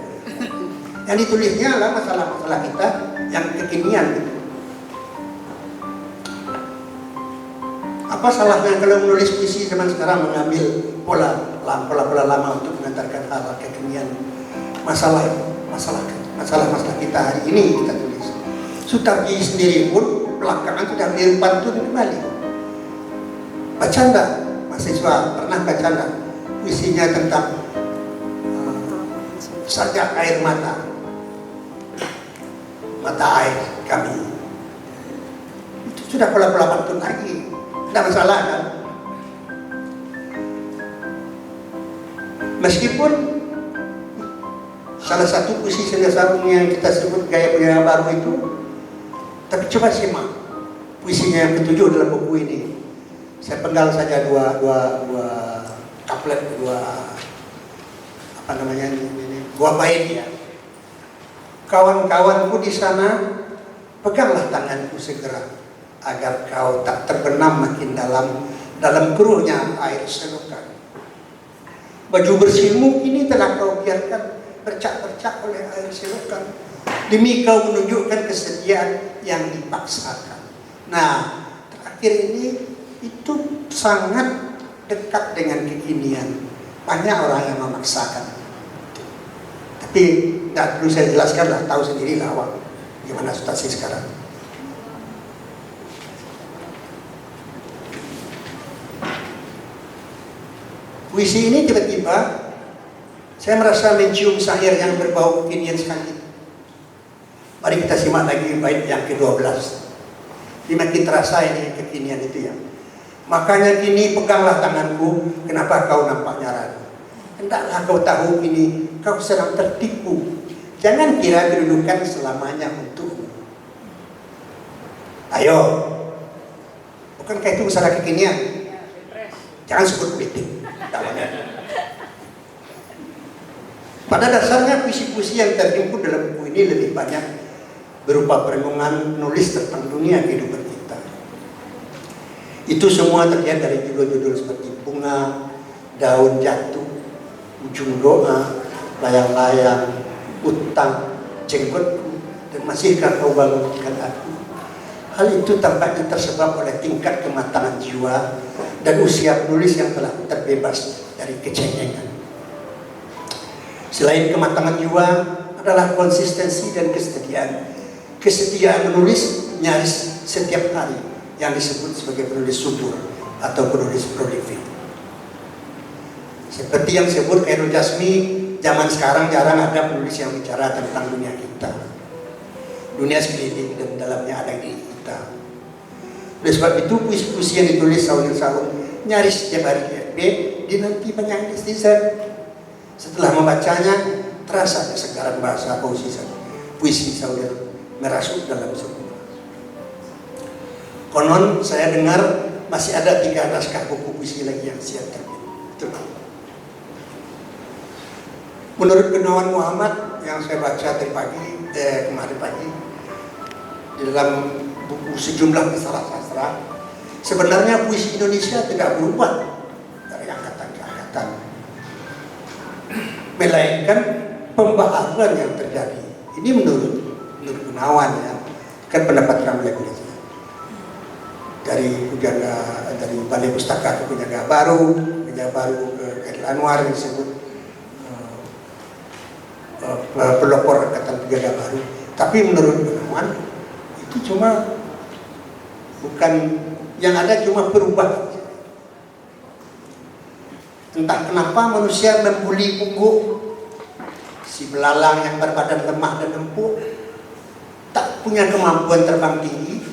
Speaker 8: Yang ditulisnya adalah masalah-masalah kita yang kekinian. Apa salahnya kalau menulis puisi zaman sekarang mengambil pola-pola lama untuk mengantarkan hal kekinian, masalah kita hari ini kita tulis. Sutardi sendiri pun belakangan sudah beli pantun kembali. Bacanda, mahasiswa pernah bacanda puisinya tentang sajak air mata air kami. Itu sudah pola-pola pantun lagi, tidak masalah kan? Meskipun salah satu puisi Saudara Sahur yang kita sebut gaya baru itu, tapi coba simak puisinya yang ketujuh dalam buku ini. Saya penggal saja dua kaplet, dua bait ya. Kawan-kawanku di sana, peganglah tanganku segera, agar kau tak terbenam makin dalam keruhnya air selokan. Baju bersihmu kini telah kau biarkan bercak-bercak oleh air selokan. Demi kau menunjukkan kesetiaan yang dipaksakan. Nah, terakhir ini itu sangat dekat dengan kekinian. Banyak orang yang memaksakan. Tapi tidak perlu saya jelaskan lah, tahu sendiri lah awak gimana situasi sekarang. Puisi ini tiba-tiba saya merasa mencium syair yang berbau kekinian sekali. Mari kita simak lagi bait yang ke-12. Makin terasa ini kekinian itu ya. Makanya kini peganglah tanganku, kenapa kau nampaknya ragu? Hendaklah kau tahu kini kau sedang tertipu. Jangan kira kedudukan selamanya untukmu. Ayo, bukankah itu masalah kekinian? Jangan sebut politik. Pada dasarnya puisi-puisi yang terhimpun dalam buku ini lebih banyak berupa perenungan nulis tentang dunia kehidupan kita. Itu semua terlihat dari judul-judul seperti bunga, daun jatuh, ujung doa, layang-layang, utang, jenggotku, dan masihkah kau bangunkan aku. Hal itu tampaknya tersebab oleh tingkat kematangan jiwa dan usia penulis yang telah terbebas dari kecengengan. Selain kematangan jiwa adalah konsistensi dan kesetiaan. Kesetiaan menulis nyaris setiap hari yang disebut sebagai penulis subur atau penulis prolific. Seperti yang disebut Khairul Jasmi, zaman sekarang jarang ada penulis yang bicara tentang dunia kita. Dunia sekeliling dan dalamnya ada diri kita. Oleh sebab itu puisi-puisi yang ditulis Saul nyaris setiap hari di FB dinanti banyak netizen. Setelah membacanya terasa kesegaran bahasa puisi Saul merasuk dalam semua. Konon saya dengar masih ada 3 naskah buku puisi lagi yang siap terbit. Menurut Gunawan Muhammad yang saya baca kemarin pagi di dalam buku sejumlah masalah sastra, sebenarnya puisi Indonesia tidak berubah dari angkatan ke angkatan, melainkan pembaharuan yang terjadi. Ini menurut Gunawan ya, kan pendapat ramai dari Balai Pustaka ke Penjaga Baru ke Khairil Anwar yang disebut pelopor angkatan Penjaga Baru. Tapi menurut Gunawan itu cuma bukan yang ada, cuma perubahan. Entah kenapa manusia membuli pungguk si belalang yang berbadan lemah dan empuk, tak punya kemampuan terbang tinggi,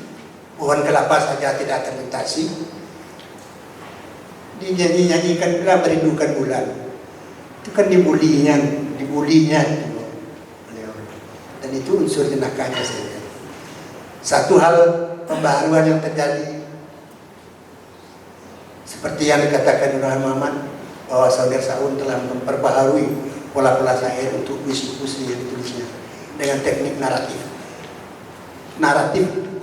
Speaker 8: pohon kelapa saja tidak terlintasi, dinyanyi-nyanyikan pula merindukan bulan. Itu kan dibulinya dan itu unsur jenakanya saja. Satu hal pembaharuan yang terjadi seperti yang dikatakan Nur Muhammad, bahwa Saudara Saun telah memperbaharui pola-pola syair untuk puisi-puisi yang ditulisnya dengan teknik naratif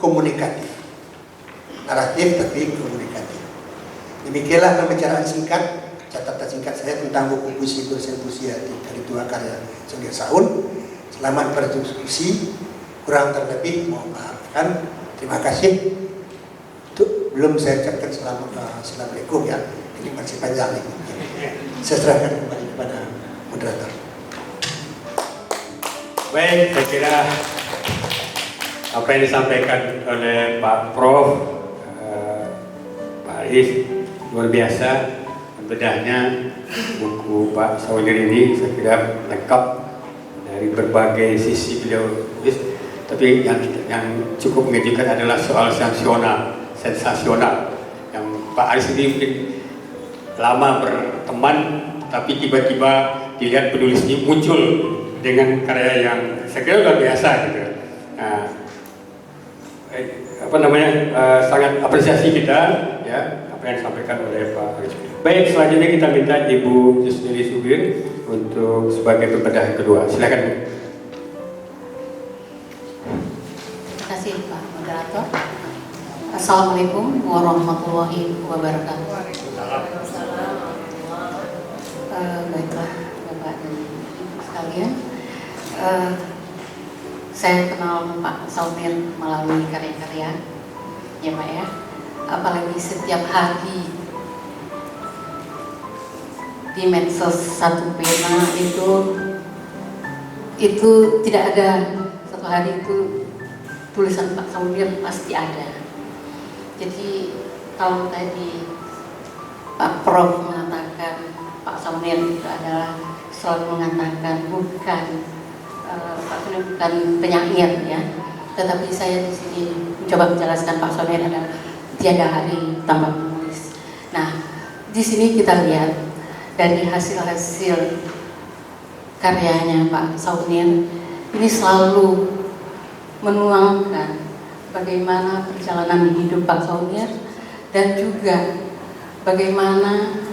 Speaker 8: komunikatif, tapi komunikatif. Demikianlah pembicaraan singkat, catatan singkat saya tentang buku puisi dari dua karya Saudara Saun. Selamat berdiskusi, kurang terlebih mohon maafkan. Terima kasih. Itu belum saya ucapkan assalamualaikum ya, ini masih panjang ini. Saya serahkan kembali kepada moderator.
Speaker 7: Baik, saya kira apa yang disampaikan oleh Pak Prof, Pak Arif luar biasa. Bedahnya buku Pak Saulir ini saya kira lengkap dari berbagai sisi beliau tulis. Tapi yang cukup mengejutkan adalah soal sensasional yang Pak Arif ini mungkin lama berteman, tapi tiba-tiba dilihat penulis ini muncul dengan karya yang saya kira luar biasa gitu. Nah, sangat apresiasi kita ya apa yang disampaikan oleh Pak Arif. Baik, selanjutnya kita minta Ibu Yusnili Subir untuk sebagai pembedah yang kedua. Silakan.
Speaker 9: Terima kasih Pak Moderator. Assalamualaikum warahmatullahi wabarakatuh. Baiklah Bapak dan Ibu sekalian. sekalian, saya kenal Pak Saumir melalui karya-karya, ya Pak ya. Apalagi setiap hari di medsos satu pena itu tidak ada satu hari itu tulisan Pak Saumir pasti ada. Jadi kalau tadi Pak Prof mengatakan Pak Saumir itu adalah selalu mengatakan bukan Pak Saumir bukan penyair ya, tetapi saya di sini mencoba menjelaskan Pak Saumir adalah tiada hari tanpa menulis. Nah, di sini kita lihat dari hasil-hasil karyanya Pak Saumir ini selalu menuangkan bagaimana perjalanan hidup Pak Saumir dan juga bagaimana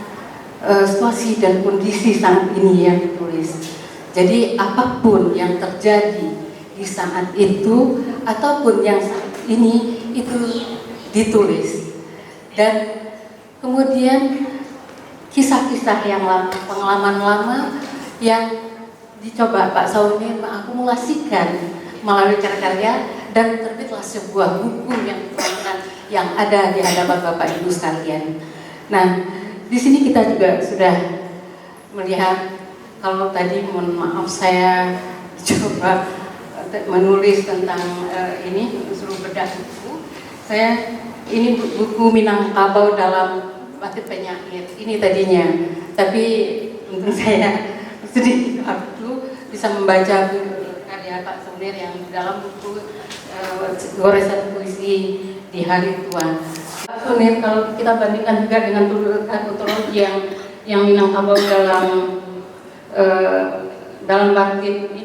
Speaker 9: situasi dan kondisi saat ini yang ditulis. Jadi apapun yang terjadi di saat itu ataupun yang saat ini itu ditulis, dan kemudian kisah-kisah yang lama, pengalaman lama yang dicoba Pak Saumir mengakumulasikan melalui karya-karya, dan terbitlah sebuah buku yang ada di hadapan Bapak Ibu sekalian. Nah, di sini kita juga sudah melihat, kalau tadi mohon maaf saya coba menulis tentang ini suruh bedah buku. Saya ini buku Minangkabau dalam batik penyair ini tadinya, tapi untuk saya sedikit waktu bisa membaca karya Pak Saumir yang dalam buku Goresan Puisi di Hari Tua. Pak Saumir kalau kita bandingkan juga dengan antologi yang Minangkabau dalam batik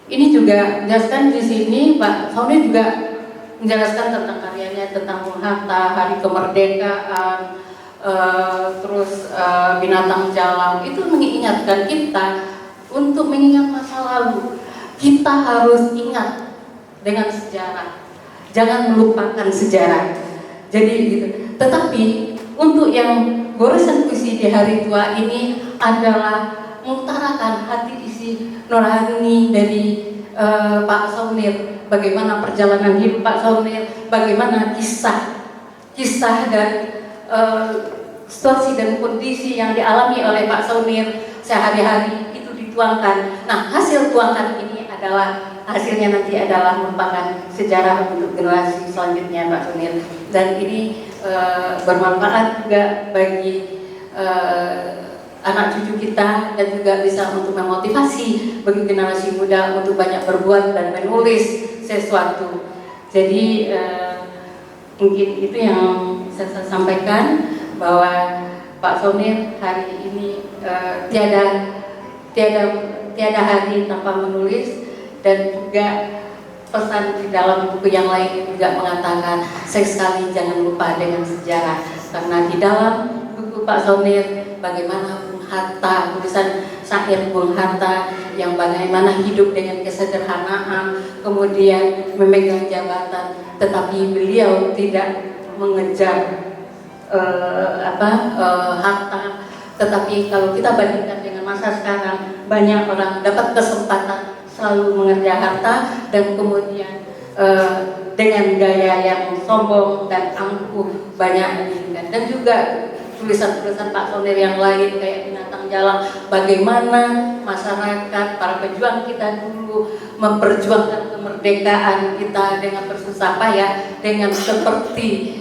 Speaker 9: ini juga menjelaskan di sini Pak Saumir juga menjelaskan tentang karyanya tentang Bung Hatta, Hari Kemerdekaan, terus binatang jalang. Itu mengingatkan kita untuk mengingat masa lalu. Kita harus ingat dengan sejarah, jangan melupakan sejarah. Jadi gitu. Tetapi untuk yang Goresan Puisi di Hari Tua ini adalah mengutarakan hati isi nurani dari Pak Saumir. Bagaimana perjalanan hidup Pak Saumir, bagaimana kisah dan situasi dan kondisi yang dialami oleh Pak Saumir sehari-hari itu dituangkan. Nah, hasil tuangkan ini adalah hasilnya nanti adalah merupakan sejarah untuk generasi selanjutnya Pak Saumir, dan ini bermanfaat juga bagi anak cucu kita, dan juga bisa untuk memotivasi bagi generasi muda untuk banyak berbuat dan menulis sesuatu. Jadi mungkin itu yang saya sampaikan, bahwa Pak Saumir hari ini tiada hari tanpa menulis, dan juga pesan di dalam buku yang lain juga mengatakan sekali jangan lupa dengan sejarah, karena di dalam buku Pak Saumir bagaimana Bung Hatta, tulisan syair Bung Hatta yang bagaimana hidup dengan kesederhanaan, kemudian memegang jabatan, tetapi beliau tidak mengejar harta. Tetapi kalau kita bandingkan dengan masa sekarang, banyak orang dapat kesempatan selalu mengejar harta, dan kemudian dengan gaya yang sombong dan angkuh banyak menginginkan. Dan juga tulisan-tulisan Pak Saumir yang lain kayak binatang jalang, bagaimana masyarakat, para pejuang kita dulu memperjuangkan kemerdekaan kita dengan bersusah payah, dengan seperti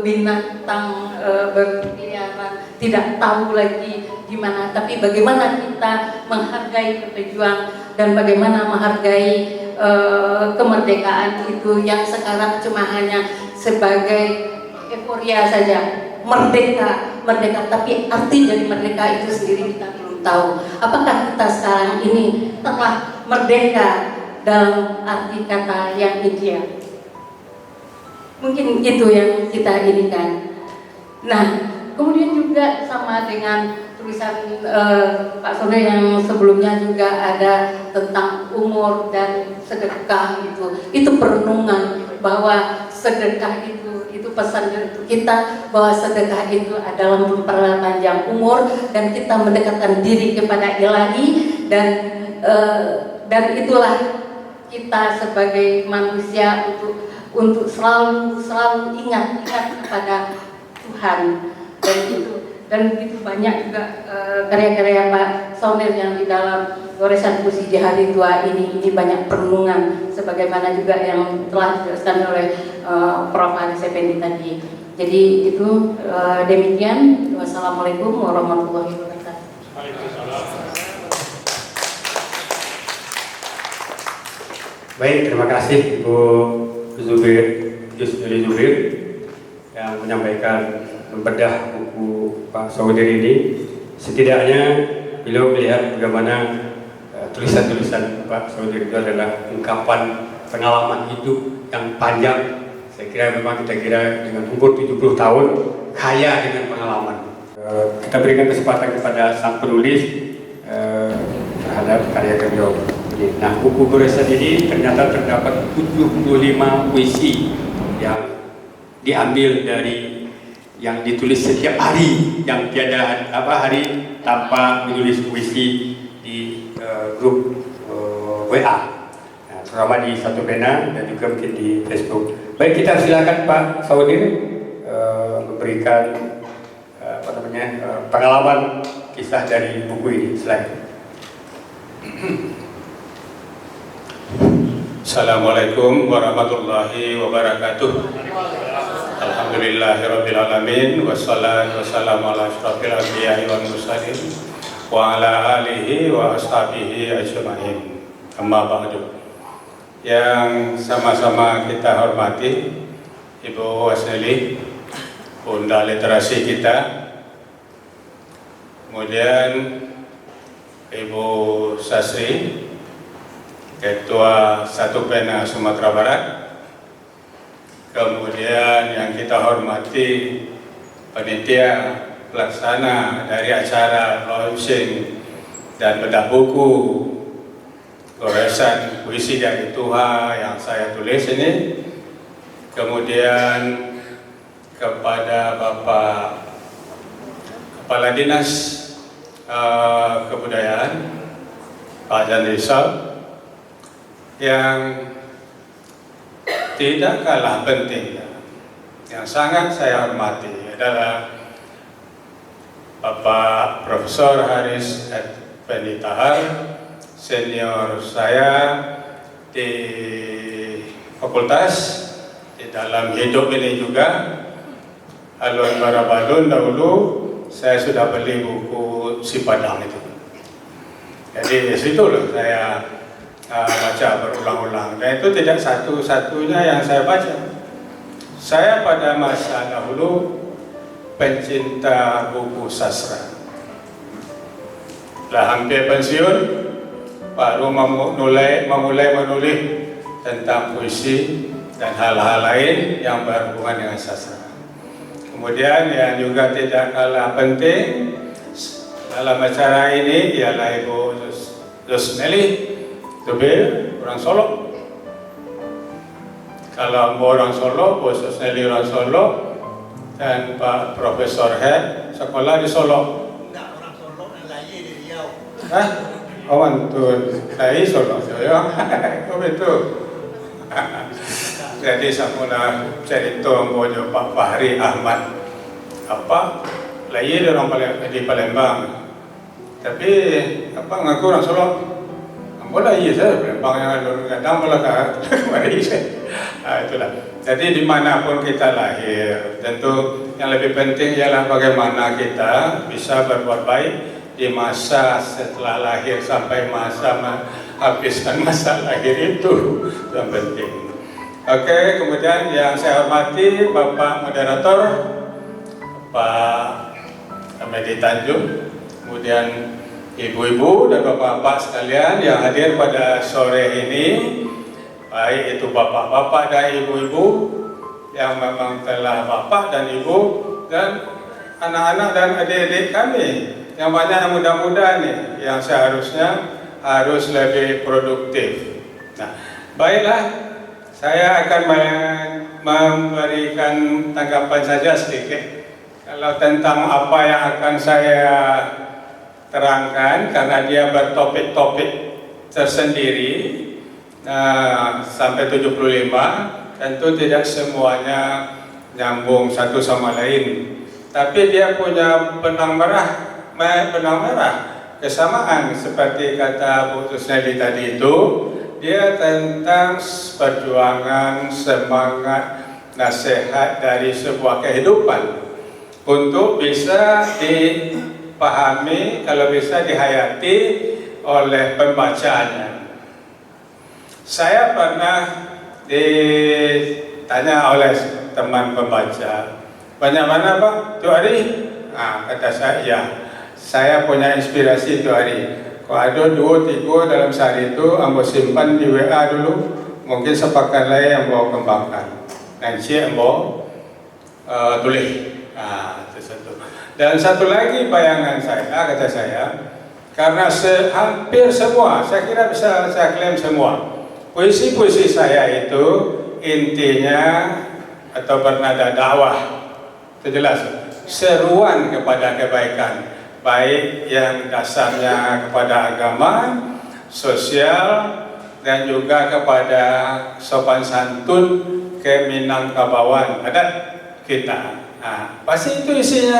Speaker 9: binatang berkeliaran, tidak tahu lagi gimana, tapi bagaimana kita menghargai pejuang dan bagaimana menghargai kemerdekaan itu yang sekarang cuma hanya sebagai euforia saja. Merdeka, tapi arti dari merdeka itu sendiri kita belum tahu. Apakah kita sekarang ini telah merdeka dalam arti kata yang ideal? Mungkin itu yang kita inginkan. Nah, kemudian juga sama dengan tulisan Pak Saumir yang sebelumnya juga ada tentang umur dan sedekah itu perenungan bahwa sedekah itu pesan untuk kita, bahwa sedekah itu adalah memperpanjang umur dan kita mendekatkan diri kepada Ilahi, dan dan itulah kita sebagai manusia untuk selalu ingat kepada Tuhan. Dan begitu banyak juga karya-karya Pak Saunir yang di dalam goresan puisi di hari tua ini banyak perenungan sebagaimana juga yang telah dijelaskan oleh Prof. Haris Effendi tadi. Jadi itu demikian. Wassalamualaikum warahmatullahi wabarakatuh.
Speaker 7: Baik, terima kasih Ibu Zubir yang menyampaikan membedah buku Pak Saudir ini. Setidaknya beliau melihat bagaimana tulisan-tulisan Pak Saudir itu adalah ungkapan pengalaman hidup yang panjang. Saya kira memang kita kira dengan umur 70 tahun kaya dengan pengalaman. Kita berikan kesempatan kepada sang penulis terhadap karya beliau. Nah, buku goresan ini ternyata terdapat 75 puisi yang diambil dari yang ditulis setiap hari, yang tiada hari tanpa menulis puisi di grup WA, nah, terutama di Satu Pena dan juga mungkin di Facebook. Baik, kita silakan Pak Saudir memberikan pengalaman kisah dari buku ini. Silakan.
Speaker 10: Assalamualaikum warahmatullahi wabarakatuh. Alhamdulillahirabbil alamin wassalatu wassalamu ala asyrofil anbiya'i wal mursalin wa ala alihi wa ashabihi ajmain. Amma ba'du. Yang sama-sama kita hormati Ibu Wasneli, Bunda Literasi kita, kemudian Ibu Sasri, Ketua Satu Pena Sumatera Barat, kemudian yang kita hormati panitia pelaksana dari acara launching dan bedah buku goresan puisi dari Tuhan yang saya tulis ini, kemudian kepada Bapak Kepala Dinas Kebudayaan Pak Jan Rizal, yang tidak kalah pentingnya, yang sangat saya hormati adalah Bapak Profesor Haris Effendi Tahar, senior saya di fakultas, di dalam hidup ini juga. Alun Barabadun dahulu saya sudah beli buku Si Padang itu. Jadi di situ loh saya baca berulang-ulang, dan itu tidak satu-satunya yang saya baca. Saya pada masa dahulu pencinta buku sastra. Lah hampir pensiun, baru memulai menulis tentang puisi dan hal-hal lain yang berhubungan dengan sastra. Kemudian yang juga tidak kalah penting dalam acara ini ialah Ibu Zusneli Zubir, orang Solo. Kalau orang Solo, Bu Zusneli orang Solo, dan Pak Profesor Head sekolah di Solo.
Speaker 5: Enggak, orang Solo yang lahir di Riau.
Speaker 10: Hah? Oh, antun saya Solo, ya. Oh betul. Jadi semula cerita bojo Pak Fahri Ahmad lahir di Palembang, tapi ngaku orang Solo. Bola iya saya Palembang yang kadang bola kemari saya. Itulah. Jadi dimanapun kita lahir, tentu yang lebih penting ialah bagaimana kita bisa berbuat baik di masa setelah lahir sampai masa menghabiskan masa lahir itu yang penting. Oke, kemudian yang saya hormati Bapak Moderator, Pak Ahmedi Tanjung, kemudian ibu-ibu dan bapak-bapak sekalian yang hadir pada sore ini, baik itu bapak-bapak dan ibu-ibu yang memang telah bapak dan ibu, dan anak-anak dan adik-adik kami yang banyak yang muda-muda nih, yang seharusnya harus lebih produktif. Nah, baiklah, saya akan memberikan tanggapan saja sedikit kalau tentang apa yang akan saya terangkan, karena dia bertopik-topik tersendiri sampai 75, tentu tidak semuanya nyambung satu sama lain. Tapi dia punya benang merah kesamaan seperti kata Bu Tusnedi tadi itu. Dia tentang perjuangan, semangat, nasihat dari sebuah kehidupan untuk bisa dipahami, kalau bisa dihayati oleh pembacanya. Saya pernah ditanya oleh teman pembaca, banyak mana Pak? Itu hari? Kata saya, ya, saya punya inspirasi itu hari. Kalau ada 2-3 dalam sehari itu, ambo simpan di WA dulu, mungkin sepakan lain yang bawa kembangkan. Nanti ambo tulis. Itu satu. Dan satu lagi bayangan saya, kata saya, karena hampir semua, saya kira bisa saya klaim semua, puisi-puisi saya itu intinya atau bernada dakwah. Itu jelas, seruan kepada kebaikan, baik yang dasarnya kepada agama, sosial, dan juga kepada sopan santun, keminangkabauan adat kita. Pasti itu isinya.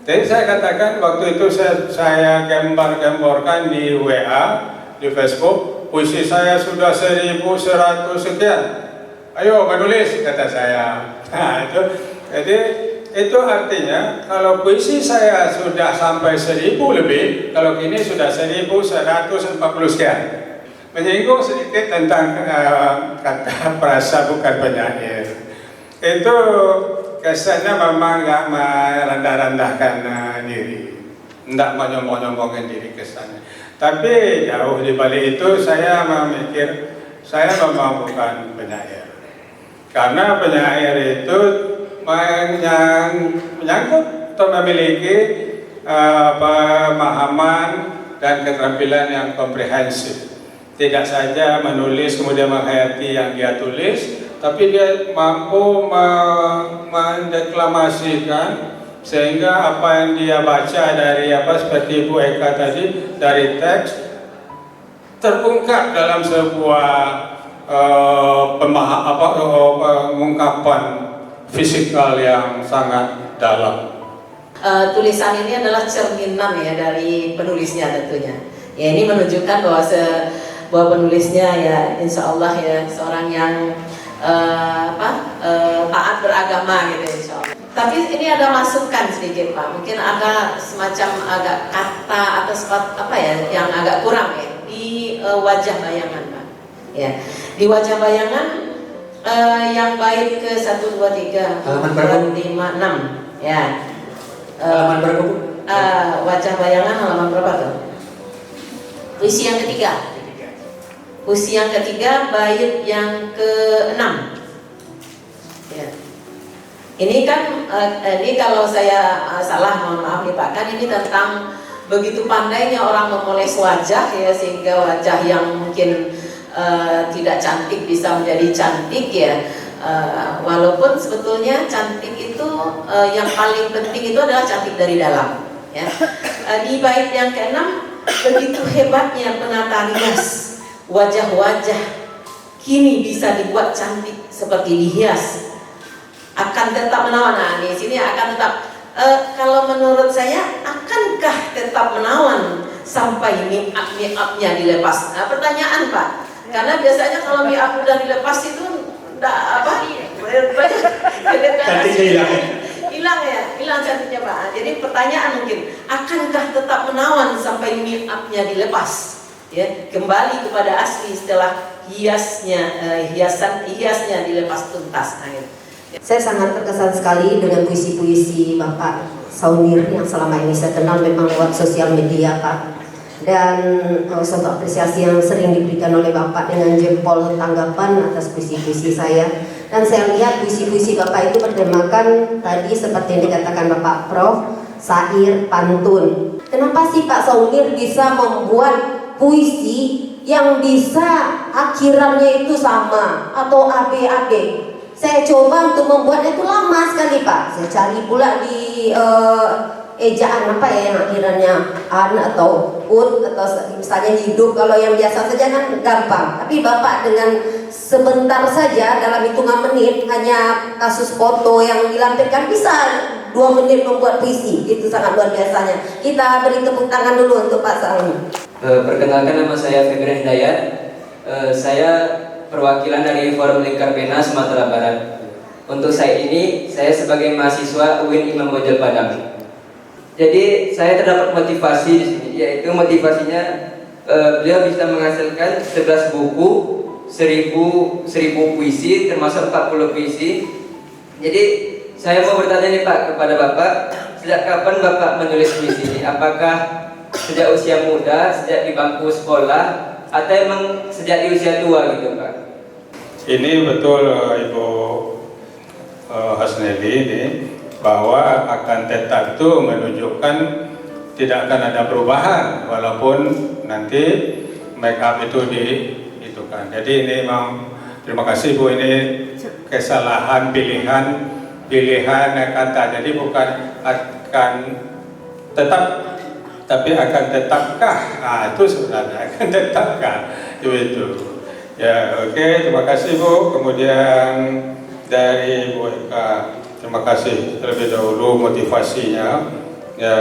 Speaker 10: Jadi saya katakan waktu itu saya gambar-gambarkan di WA, di Facebook, puisi saya sudah 1100 sekian. Ayo menulis, kata saya. Jadi itu artinya kalau puisi saya sudah sampai 1000 lebih, kalau kini sudah 1140 sekian. Menyinggung sedikit tentang kata perasa bukan penyair. Itu kesannya memang nggak merendah-rendahkan diri, nggak menyombong-nyombongkan diri kesannya. Tapi jauh di balik itu saya memikir saya memang bukan penyair, karena penyair itu menyangkut atau memiliki pemahaman dan keterampilan yang komprehensif. Tidak saja menulis kemudian menghayati yang dia tulis, tapi dia mampu mendeklamasikan sehingga apa yang dia baca dari seperti Bu Eka tadi, dari teks terungkap dalam sebuah pengungkapan fisikal yang sangat dalam.
Speaker 3: Tulisan ini adalah cerminan ya dari penulisnya tentunya. Ya, ini menunjukkan bahwa penulisnya ya insya Allah ya seorang yang taat beragama gitu insya Allah. Tapi ini ada masukan sedikit Pak, mungkin ada semacam agak kata atau yang agak kurang ya di wajah bayangan Pak. Ya, di wajah bayangan yang bait ke 1, 2, 3, 4, 5, 6 ya.
Speaker 8: Halaman berapa Bu?
Speaker 3: Wajah bayangan halaman berapa tuh? Puisi yang ketiga. Puisi yang ketiga, bait yang ke-6. Ya. Ini kan, ini kalau saya salah mohon maaf nih Pak, kan ini tentang begitu pandainya orang memoles wajah ya, sehingga wajah yang mungkin tidak cantik bisa menjadi cantik ya. Walaupun sebetulnya cantik itu yang paling penting itu adalah cantik dari dalam. Ya. Di bait yang ke-6 begitu hebatnya penata rias. Wajah-wajah kini bisa dibuat cantik seperti dihias, akan tetap menawan. Nah, di sini akan tetap. Kalau menurut saya, akankah tetap menawan sampai make-up-nya dilepas? Nah, pertanyaan Pak, karena biasanya kalau make-up udah dilepas itu hilang cantiknya Pak. Jadi pertanyaan mungkin, akankah tetap menawan sampai make-up-nya dilepas? Ya, kembali kepada asli setelah hiasnya dilepas tuntas.
Speaker 11: Saya sangat terkesan sekali dengan puisi-puisi Bapak Saunir yang selama ini saya kenal memang lewat sosial media Pak. Dan suatu apresiasi yang sering diberikan oleh Bapak dengan jempol tanggapan atas puisi-puisi saya. Dan saya lihat puisi-puisi Bapak itu bertemakan tadi seperti yang dikatakan Bapak Prof, syair, pantun. Kenapa sih Pak Saunir bisa membuat puisi yang bisa akhirannya itu sama atau AB? Saya coba untuk membuatnya itu lama sekali Pak. Saya cari pula di ejaan apa ya yang akhirannya an atau ut atau misalnya hidup, kalau yang biasa saja kan gampang. Tapi Bapak dengan sebentar saja dalam hitungan menit hanya kasus foto yang dilampirkan bisa 2 menit membuat puisi, itu sangat luar biasanya. Kita beri tepuk tangan dulu untuk Pak Saung.
Speaker 12: Perkenalkan, nama saya Febri Hidayat. Saya perwakilan dari Forum Lingkar Pena Sumatera Barat. Untuk saya ini, saya sebagai mahasiswa UIN Imam Bonjol Padang. Jadi saya terdapat motivasi di sini, yaitu motivasinya beliau bisa menghasilkan 11 buku, 1000 puisi, termasuk 40 puisi. Jadi saya mau bertanya nih Pak kepada Bapak, sejak kapan Bapak menulis puisi ini? Apakah sejak usia muda, sejak di bangku sekolah, atau emang sejak di usia tua gitu Pak?
Speaker 10: Ini betul Ibu Hasneli ini, bahwa akan tetap itu menunjukkan tidak akan ada perubahan walaupun nanti make up itu kan. Jadi ini memang terima kasih Bu, ini kesalahan pilihan kata. Jadi bukan akan tetap, tapi akan tetapkah? Itu sebenarnya akan tetapkah itu. Ya, oke, terima kasih Bu. Kemudian dari Bu Eka, terima kasih terlebih dahulu motivasinya. Ya,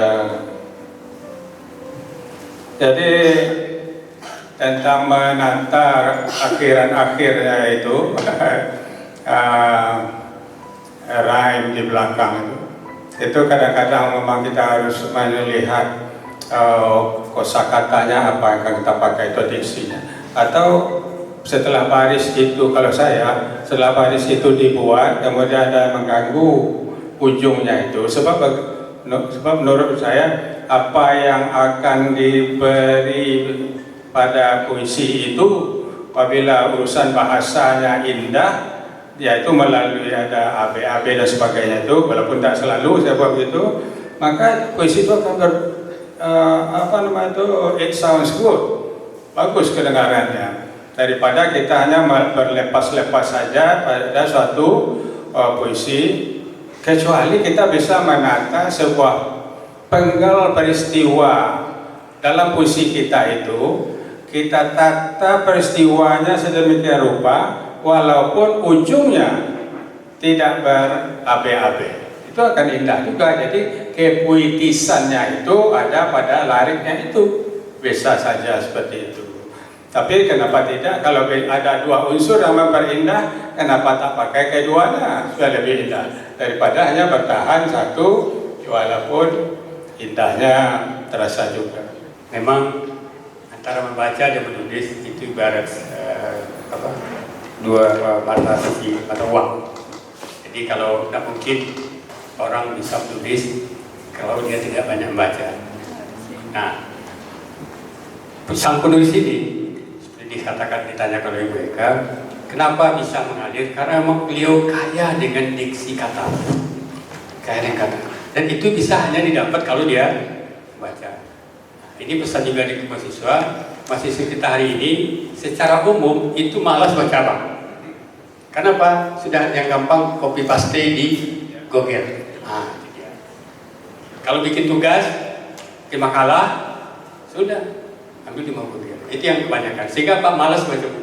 Speaker 10: jadi tentang menata akhiran-akhirnya itu rhyme di belakang itu kadang-kadang memang kita harus melihat kosakatanya apa yang akan kita pakai, itu diksinya. Atau setelah baris itu, kalau saya setelah baris itu dibuat kemudian ada mengganggu ujungnya itu, sebab menurut saya apa yang akan diberi pada puisi itu apabila urusan bahasanya indah, yaitu melalui ada AB dan sebagainya itu, walaupun tak selalu saya buat begitu, maka puisi itu akan it sounds good, bagus kedengarannya, daripada kita hanya berlepas-lepas saja pada suatu puisi. Kecuali kita bisa menata sebuah penggal peristiwa dalam puisi kita itu, kita tata peristiwanya sedemikian rupa walaupun ujungnya tidak ber-AB-AB, itu akan indah juga. Jadi kepuitisannya itu ada pada lariknya itu, bisa saja seperti itu. Tapi kenapa tidak, kalau ada 2 unsur yang memperindah, kenapa tak pakai keduanya supaya lebih indah daripada hanya bertahan satu walaupun indahnya terasa juga.
Speaker 7: Memang antara membaca dan menulis itu ibarat dua mata uang. Jadi kalau tidak mungkin orang bisa menulis kalau dia tidak banyak membaca. Nah, sang penulis ini seperti dikatakan, ditanyakan oleh Ibu Eka, kenapa bisa mengalir? Karena memang beliau kaya dengan diksi kata, dan itu bisa hanya didapat kalau dia baca. Ini pesan juga di mahasiswa kita hari ini secara umum itu malas baca Bang. Kenapa? Sudah yang gampang copy paste di Google. Kalau bikin tugas, bikin makalah, sudah ambil di Google. Itu yang kebanyakan. Sehingga Pak malas baca buku.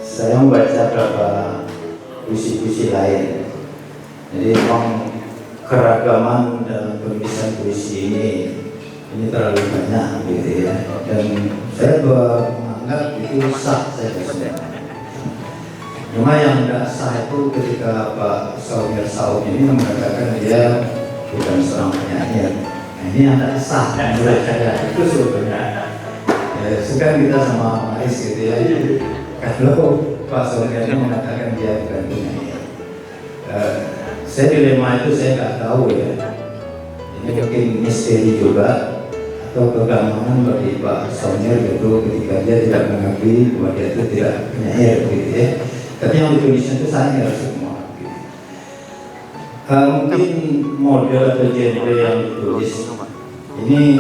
Speaker 13: Saya membaca beberapa puisi-puisi lain. Jadi memang keragaman dalam penulisan puisi ini terlalu banyak gitu ya. Dan saya menganggap itu sah saya sebenarnya. Cuma yang tidak sah itu ketika Pak Saung ini mengatakan dia bukan seorang penyair. Nah, ini yang tidak sah menurut saya itu sebetulnya. Sekarang kita sama Ais gitu ya. Kalau Pak Saung ini mengatakan dia bukan penyair, saya dilema itu saya nggak tahu ya. Ini mungkin misteri juga atau kegamangan bagi Pak Saung gitu ketika dia tidak mengakui bahwa dia itu tidak penyair gitu ya. Tapi yang ditulisnya itu saya semua. Gitu. Mungkin model atau genre yang ditulis ini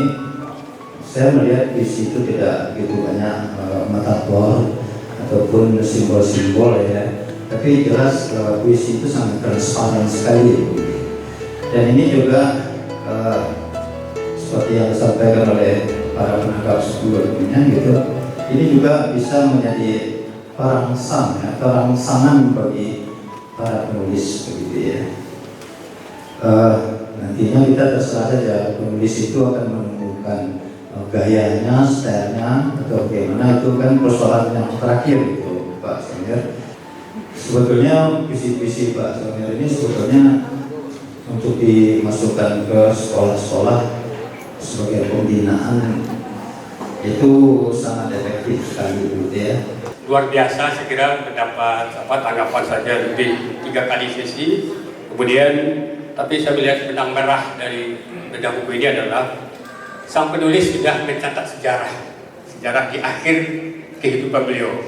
Speaker 13: saya melihat di situ tidak begitu banyak metafor ataupun simbol-simbol ya, tapi jelas puisi itu sangat transparan sekali. Dan ini juga seperti yang disampaikan oleh para penangkap sebelumnya gitu, ini juga bisa menjadi perangsang atau rangsangan bagi para penulis begitu ya. Nantinya kita terserah saja, penulis itu akan menemukan gayanya, stylenya atau bagaimana, itu kan persoalan yang terakhir itu Pak Saunir. Sebetulnya puisi-puisi Pak Saunir ini sebetulnya untuk dimasukkan ke sekolah-sekolah sebagai pembinaan itu sangat efektif sekali gitu ya.
Speaker 7: Luar biasa, saya kira mendapat tanggapan saja lebih 3 kali sesi. Kemudian tapi saya melihat benang merah dari bedah buku ini adalah sang penulis sudah mencatat sejarah di akhir kehidupan beliau.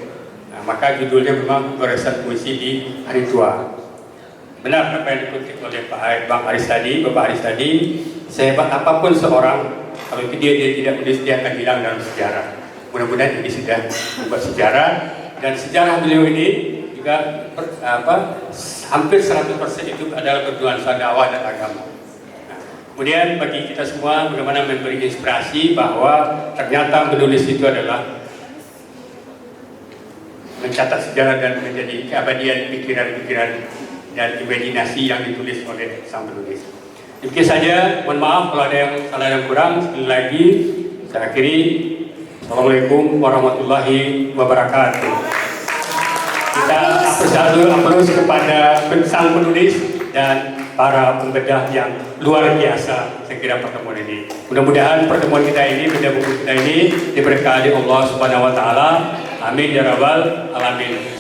Speaker 7: Nah, maka judulnya memang Goresan Puisi di Hari Tua. Benar apa yang dikutip oleh Bang Aris tadi, Bapak Aris tadi, sehebat apapun seorang, kalau dia tidak menulis, dia akan hilang dalam sejarah. Mudah-mudahan ini sudah membuat sejarah, dan sejarah beliau ini juga hampir 100% itu adalah bernuansa dakwah dan agama. Nah, kemudian bagi kita semua bagaimana memberi inspirasi bahwa ternyata menulis itu adalah mencatat sejarah dan menjadi keabadian pikiran-pikiran dan imajinasi yang ditulis oleh sang penulis. Demikian saja, mohon maaf kalau ada yang salah dan kurang. Sekali lagi saya akhiri. Assalamualaikum warahmatullahi wabarakatuh. Kita apresiasi kepada sang penulis dan para pembedah yang luar biasa. Saya kira pertemuan ini, mudah-mudahan pertemuan kita ini, bedah buku kita ini diberkahi Allah Subhanahu wa taala. Amin ya rabbal alamin.